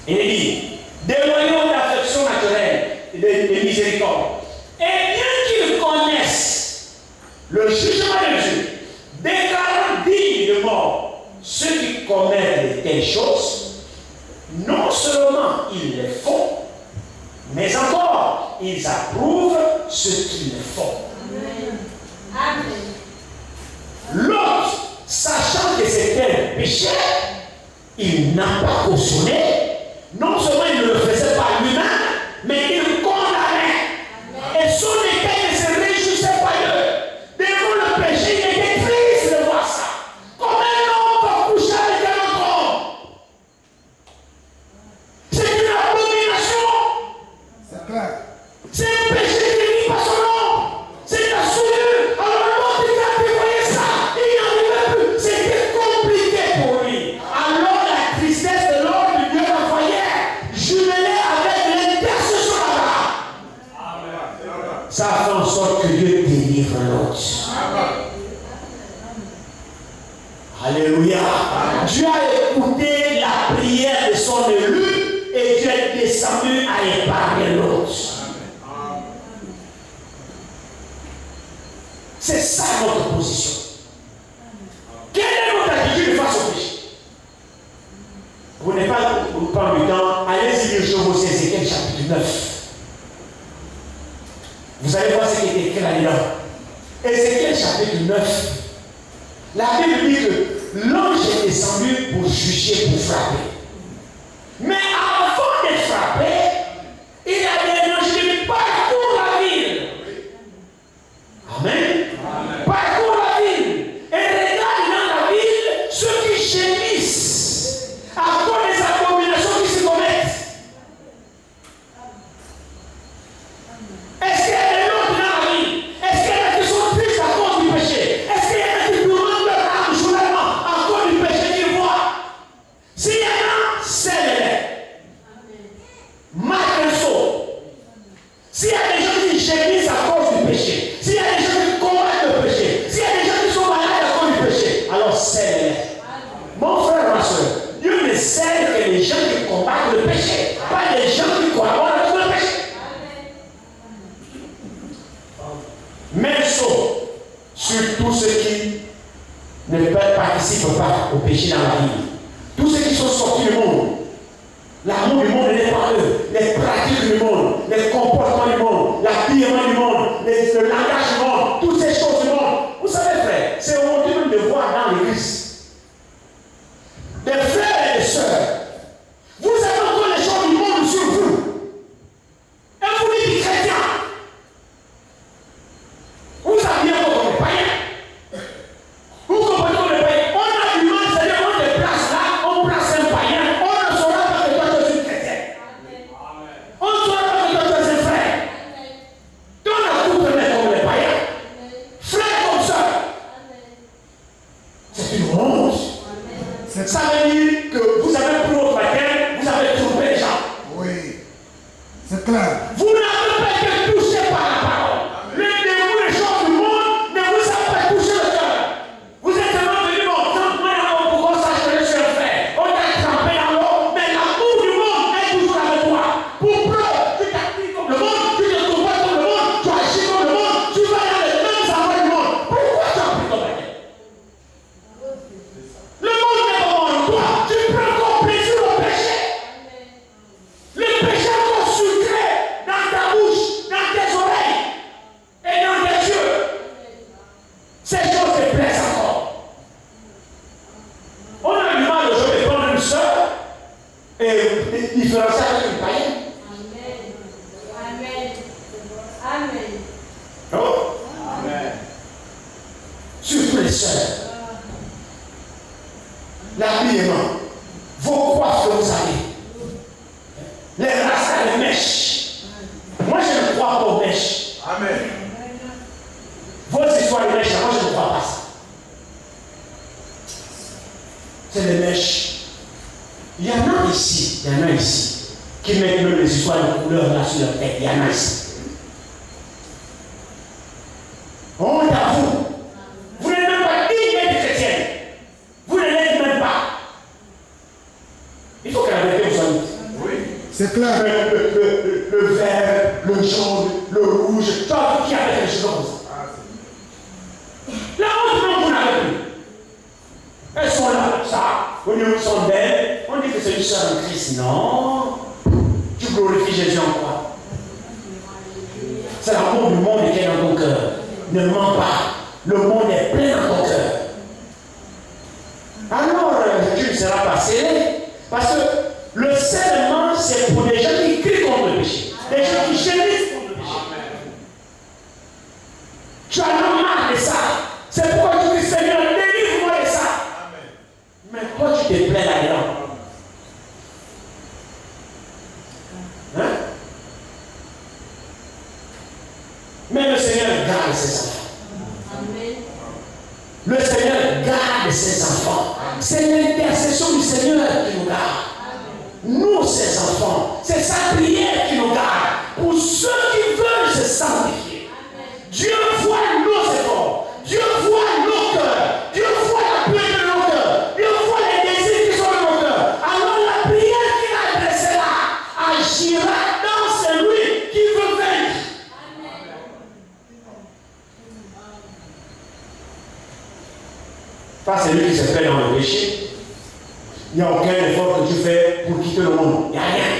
Il dit, déloyaux d'affection naturelle et de miséricorde. Et bien qu'ils connaissent le jugement de Dieu, déclarant dignes de mort ceux qui commettent de telles choses, non seulement ils les font, mais encore, ils approuvent ce qu'ils font. Amen. L'autre, sachant que c'était un péché, il n'a pas cautionné. Non seulement il ne le faisait pas lui-même, mais il condamnait. Et son état ne se réjouissait pas d'eux. Devant le péché, il était triste de voir ça. Comment un homme peut coucher avec un autre homme? C'est une abomination. C'est clair. C'est un péché qui ne dit pas son nom. C'est la souillure. Alors l'autre, il a dévoyé ça. Il n'en arrivait plus. C'était compliqué pour lui. Alors la tristesse de l'homme de Dieu l'envoyait, jumelée avec l'intercession d'Abraham. ça fait en sorte que Dieu délivre l'autre. Alléluia. Dieu a écouté la prière de son élu et Dieu est descendu à épargner l'autre. C'est ça notre position. Quelle est notre attitude face au péché? Vous n'êtes pas pour prendre du temps, allez-y lire chez vous Ézéchiel chapitre 9. Vous allez voir ce qui est écrit là-dedans. Ézéchiel chapitre 9. La Bible dit que l'ange est descendu pour juger, pour frapper. Mais avant d'être frappé, il a dit non, je ne parcours la ville. Amen. Parcours la ville. Et regarde dans la ville ceux qui gémissent à cause des abominations qui se commettent. Est-ce qu'il y a des gens dans la ville? Est-ce qu'il y en a qui sont tristes à cause du péché? Est-ce qu'il y en a qui tournent leur âme journellement à cause du péché qu'ils voient? S'il y en a, celle-là. Marque un saut. S'il y a des gens qui gémissent à cause du péché, s'il y a des gens qui combattent le péché, s'il y a des gens qui sont malades à cause du péché, alors celle-là. Mon frère, ma soeur, Dieu ne sert que les gens qui combattent le péché, pas les gens qui collaborent avec le péché. Même saut sur tous ceux qui ne participent pas au péché dans la vie. Tous ceux qui sont sortis du monde. L'amour du monde n'est pas eux. Les pratiques du monde, les comportements du monde, l'habillement du monde, le langage du monde, toutes ces choses du monde. Vous savez, frère, c'est honteux de voir dans l'église. Les frères et les sœurs, vous avez encore les choses du monde sur vous. Et vous dites chrétiens. Vous habillez comme les païens. Vous comprenez comme les païens. On a du mal, c'est-à-dire on te place là, on place un païen. On ne saura pas que toi tu es une chrétienne. On ne saura pas que toi tu es un frère. Donc on a tout donné comme les païens. Frère comme ça. C'est une honte. Ça veut dire que vous avez pris votre baptême, vous avez trompé les gens. Oui. C'est clair. Vous n'avez pas été touché par la parole. Les démons, les choses du monde ne vous ont pas touché le cœur. Vous êtes seulement venu mon trempe-moi dans l'eau pour qu'on sache que je suis un frère. On t'a trempé dans l'eau, mais l'amour du monde est toujours avec toi. Pour preuve, tu t'appliques comme le monde, tu te comportes comme le monde, tu agis comme le monde, tu vas dans les mêmes endroits du monde. Pourquoi tu as pris ton baptême? Le monde n'est pas bon en toi. Tu prends ton plaisir au péché. Le péché est encore sucré dans ta bouche, dans tes oreilles et dans tes yeux. Ces choses te plaisent encore. On a du mal aujourd'hui de prendre une soeur et différencier avec une païenne. Amen. Non? Surtout les sœurs. L'habillement, vos coiffes que vous avez, les rastas, les mèches. Moi, je ne crois pas aux mèches. Amen. Vos histoires de mèches, moi, je ne crois pas ça. C'est les mèches. Il y en a ici, qui mettent même les histoires de couleur là sur leur tête. Il y en a ici. Honte à vous. Vous n'êtes même pas digne d'être chrétienne. Vous ne l'êtes même pas. Il faut que la vérité vous soit dite. Oui. C'est clair. Le vert, le jaune, le rouge, tu as vu qui avait les choses comme ça. La honte, non, vous n'avez plus. Elles sont là, ça. Au niveau sont d'elles, on dit que c'est une sœur de Christ. Non. Tu glorifies Jésus en quoi? C'est l'amour du monde qui est dans ton cœur. Ne mens pas. Le monde est plein dans ton cœur. Alors, tu ne seras pas scellé. Parce que le scellement, c'est pour des gens qui crient contre le péché. Des gens qui gémissent contre le péché. Tu as marre de ça. C'est pourquoi tu dis, Seigneur, délivre-moi de ça. Mais toi, tu te plais là-dedans. Hein? Mais le Seigneur garde ses enfants. Le Seigneur garde ses enfants. C'est l'intercession du Seigneur qui nous garde. Nous, ses enfants, c'est sa prière qui nous garde. Pour ceux qui veulent se sanctifier. Pas celui qui se fait dans le péché. Il n'y a aucun effort que tu fais pour quitter le monde. Il n'y a rien.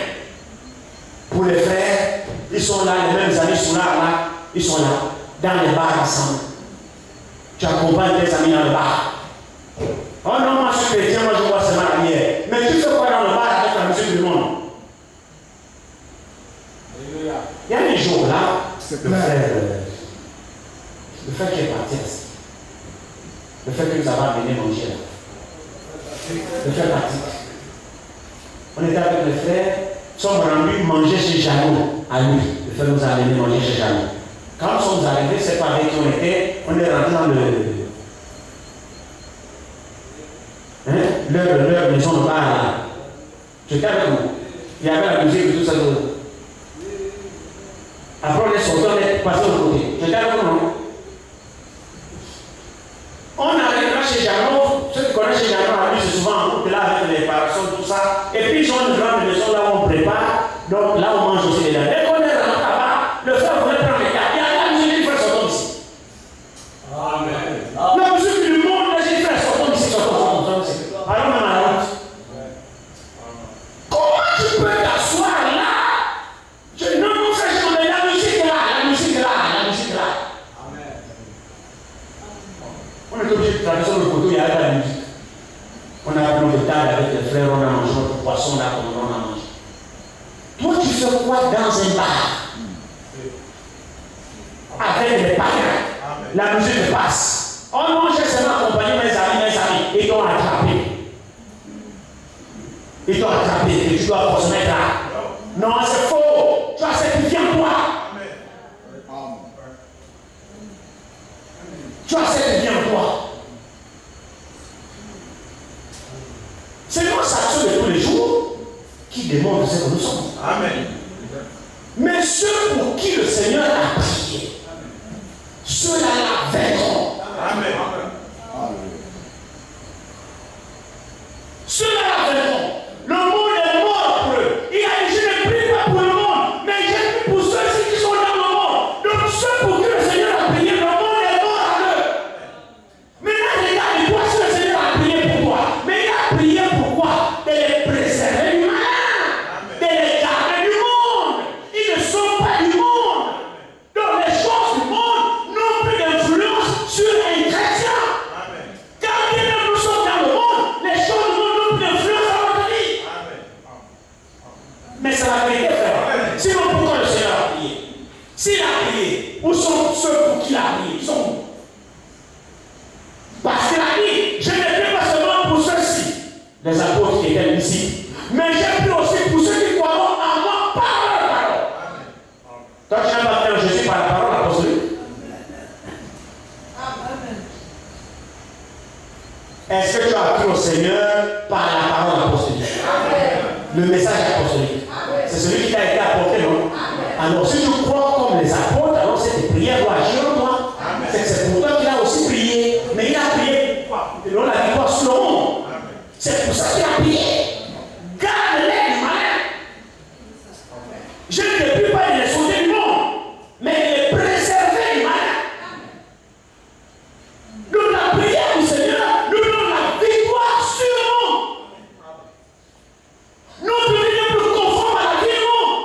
Pour les frères, ils sont là, les mêmes amis sont là, ils sont là, dans les bars ensemble. Tu accompagnes tes amis dans le bar. Oh non, moi je suis chrétien, moi je vois seulement la bière. Mais tu fais quoi dans le bar avec la musique du monde? Il y a des jours là, le frère qui est parti, le frère que nous avons amené manger là, le frère parti. On était avec les frères, sommes rendus manger chez Jeannot, à lui. Le frère nous a amené manger chez Jeannot. Quand nous sommes arrivés, c'est pas avec qui on était, on est rentré dans leur maison de bar là. J'étais avec nous. Il y avait la musique et tout ça. Après on est sorti, on est passé de l'autre côté. J'étais avec nous. On arrive là chez Jeannot, ceux qui connaissent chez Jeannot, lui c'est souvent en groupe là avec les parasols, tout ça. Et puis ils ont une grande maison là où on prépare, donc là on mange aussi les dents. Dès qu'on est rentré là-bas, le frère voulait prendre les cartes. Il y a la musique, il faut sortir ici. Amen. La musique du monde, les frères sortent ici, sortent ici. Alors même à la route. Comment tu peux t'asseoir là? Non, non, frère, je dis la musique est là, la musique est là, la musique est là. Amen. On est obligé de traverser le côté, il y a la musique. On a pris le table avec les frères, on a mangé notre poisson là comme on a mangé. Toi, tu fais quoi dans un bar? Avec les païens. La musique passe. Oh non, j'ai seulement accompagné mes amis, ils t'ont attrapé. Ils t'ont attrapé et tu dois se mettre là. Non, c'est faux. Tu as sacrifié en toi. Tu as sacrifié en toi. C'est notre action de tous les jours qui démontre ce que nous sommes. Amen. Mais ceux pour qui le Seigneur a prié, ceux-là la verront. Amen. Ceux-là la verront. Le monde est mort pour eux. Il a dit, je ne prie pas pour le monde, mais j'ai pris pour ceux-ci qui sont dans le monde. Donc ceux pour qui le Seigneur a prié, le monde est mort à eux. Maintenant, regarde, toi, si le Seigneur a prié pour toi, mais il a prié pour quoi? De les préserver du malin, de les garder du monde. Ils ne sont pas du monde. Donc les choses du monde n'ont plus d'influence sur un chrétien. Quand bien même nous sommes dans le monde, les choses du monde n'ont plus d'influence dans notre vie. Mais c'est la vérité, frère. Sinon, pourquoi le Seigneur a prié? S'il a prié, où sont ceux pour qui il a prié? Ils sont où? Parce qu'il a dit, je ne prie pas seulement pour ceux-ci, les apôtres qui étaient ici, mais j'ai pris aussi pour ceux qui croiront en moi par leur parole. Toi, tu n'as pas fait un Jésus par la parole apostolique. Est-ce que tu as appris au Seigneur par la parole apostolique? Le message apostolique. C'est celui qui t'a été apporté, non? Alors, si tu crois comme les apôtres, alors cette prière doit agir en toi. C'est pour toi qu'il a aussi prié. Mais il a prié pourquoi? Et l'on a dit quoi sur le monde. C'est pour ça qu'il a prié. Garde-les du malin. Je ne prie pas de les sauver du monde, mais de les préserver du malin. Donc la prière du Seigneur nous donne la victoire sur le monde. Notre vie n'est plus conforme à la vie du monde.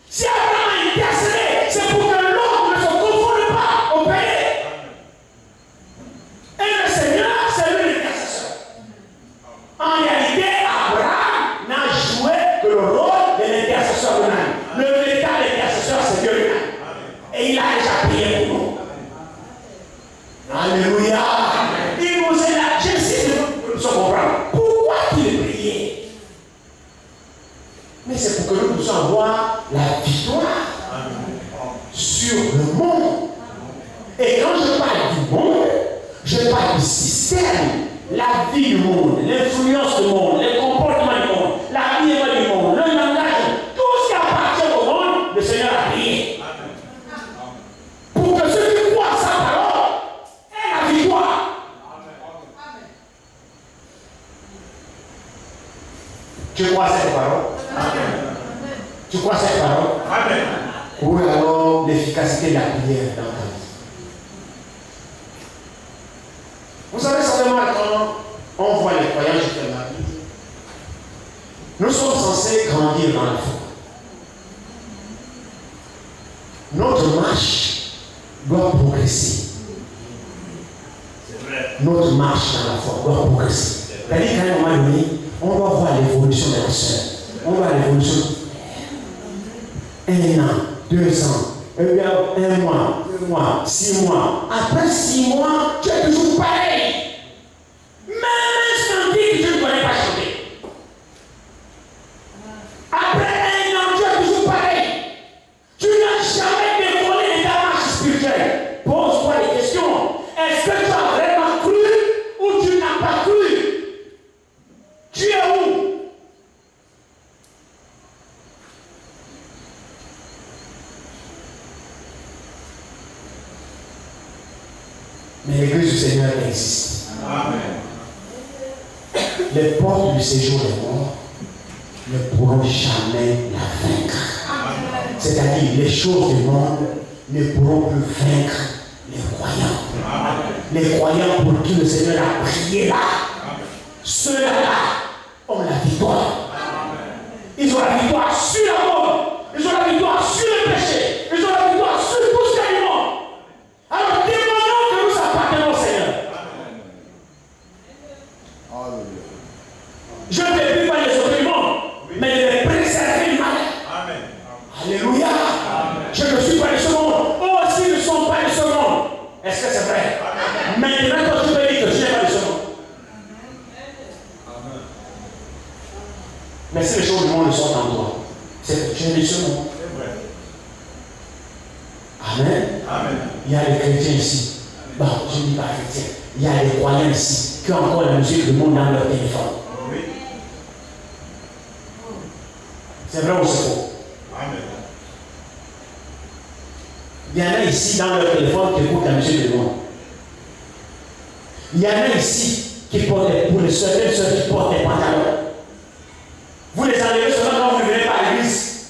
Si Abraham a intercédé, c'est pour que l'homme ne se confonde pas au pays. Et le Seigneur, c'est lui l'intercesseur. En réalité, Abraham n'a joué que le rôle de l'intercesseur lui-même. Le véritable intercesseur, c'est Dieu lui-même. Et il a déjà prié pour nous. Alléluia. Il nous est là. J'essaie de nous comprendre. Pourquoi il priait? Mais c'est pour que nous puissions avoir la victoire sur le monde. Et quand je parle du monde, je parle du système, la vie du monde, l'influence du monde, les comportements du monde, l'habillement du monde, le langage, tout ce qui appartient au monde, le Seigneur a prié. Pour que ceux qui croient à sa parole aient la victoire. Tu crois à cette parole? Tu crois à cette parole? Amen. Ou alors l'efficacité de la prière dans ta vie? Vous savez, notre marche doit progresser. Notre marche dans la foi doit progresser. C'est-à-dire qu'à un moment donné, on doit voir l'évolution de la soeur. On voit l'évolution. 1 an, 2 ans, 1 mois, 2 mois, 6 mois. Après 6 mois, tu es toujours pareil. Même si on dit que tu ne connais pas chanter. Après 1 an, tu es toujours pareil. Tu n'as jamais décollé de ta marche spirituelle. Pose-toi des questions. Est-ce que tu as vraiment cru ou tu n'as pas cru? Tu es où? Mais l'église du Seigneur existe. Amen. Les portes du séjour des morts ne pourront jamais la vaincre. C'est-à-dire, les choses du monde ne pourront plus vaincre les croyants. Amen. Les croyants pour qui le Seigneur a prié là, ceux-là ont la victoire. Amen. Ils ont la victoire sur la mort. Ils ont la victoire sur le péché. Ils ont la victoire sur tout ce qu'il y a. Alors, demandons que nous appartenons au Seigneur. Amen. Je ne te prie pas les autres du monde, mais de les préserver du mal. Amen. Alléluia. Amen. Je ne suis pas de ce monde. Eux aussi ne sont pas de ce monde. Est-ce que c'est vrai? Amen. Maintenant, quand tu me dis que je n'ai pas de ce monde. Amen. Mais si les choses du monde sont en toi, c'est que tu es de ce monde. Amen. Amen. Il y a des chrétiens ici. Bon, je ne dis pas chrétiens. Il y a des croyants ici qui ont encore la musique du monde dans leur téléphone. Oui. C'est vrai ou c'est faux? Amen. Il y en a ici dans leur téléphone qui écoutent la musique du monde. Il y en a ici qui portent, pour les seuls qui portent des pantalons. Vous les enlevez seulement quand vous ne venez pas à l'église.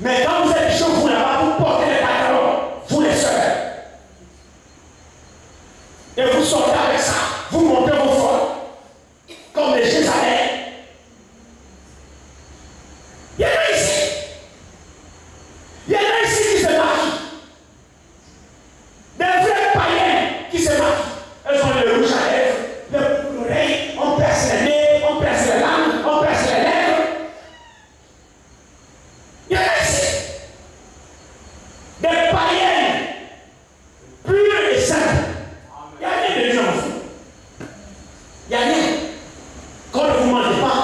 Mais quand vous êtes chaud, vous là-bas, vous portez des pantalons. Vous les sœurs. Et vous sortez avec ça. Vous montez vos forts. Comme les Jérusalem. Il y en a ici. Il y en a ici qui se maquillent. Des vrais païens qui se maquillent. Elles ont le rouge à lèvres, l'oreille, on perce les nez, on perce les langues, on perce les lèvres. Il y en a ici. Des païennes pures et simples. Il n'y a rien de Dieu en vous. Il n'y a rien. Quand ne vous mentez pas,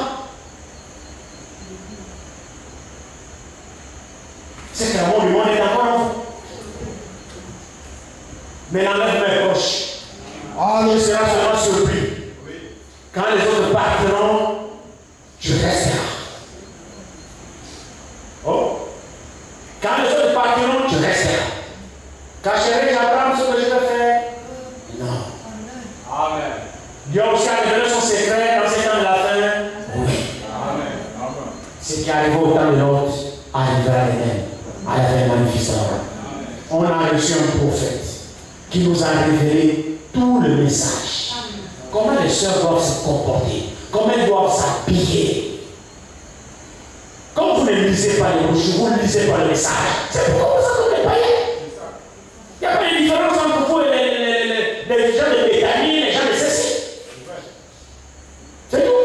c'est que l'amour du monde est encore en vous. Mais enlève mes poches. Je serai seulement surpris. Quand les autres partiront, tu resteras. Oh. Quand les autres partiront, tu resteras. Cacherai Abraham ce que je vais faire? Non. Amen. Dieu aussi a révélé son secret dans ces temps de la fin? Oui. Amen. Ce qui arrive au temps de l'autre arrivera à l'année, à la fin magnificente. On a reçu un prophète qui nous a révélé tout le message. Comment les sœurs doivent se comporter, comment elles doivent s'habiller. Quand vous ne lisez pas les brochures, vous ne lisez pas le message. C'est pourquoi vous entendez pas. Il n'y a pas de différence entre vous et les gens de Béthanie, les gens de ceci. C'est tout.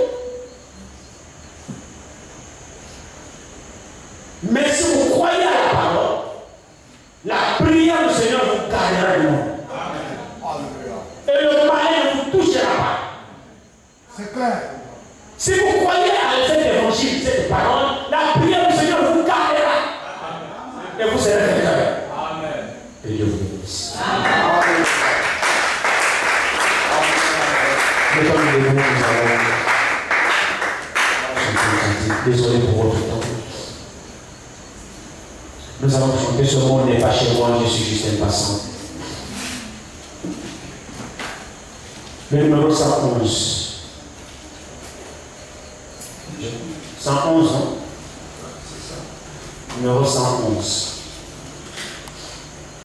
Mais si vous croyez à la parole, la prière du Seigneur vous gardera du monde. Et le malin ne vous touchera pas. C'est clair. Si vous croyez à cet évangile, cette parole, la prière du Seigneur vous gardera. Et vous serez réservé. Amen. Et Dieu vous bénisse. Amen. Mais comme nous devons, désolé pour votre temps. Nous allons chanter ce monde n'est pas chez moi, je suis juste un passant. Le numéro 111. 111, hein? Numéro 111.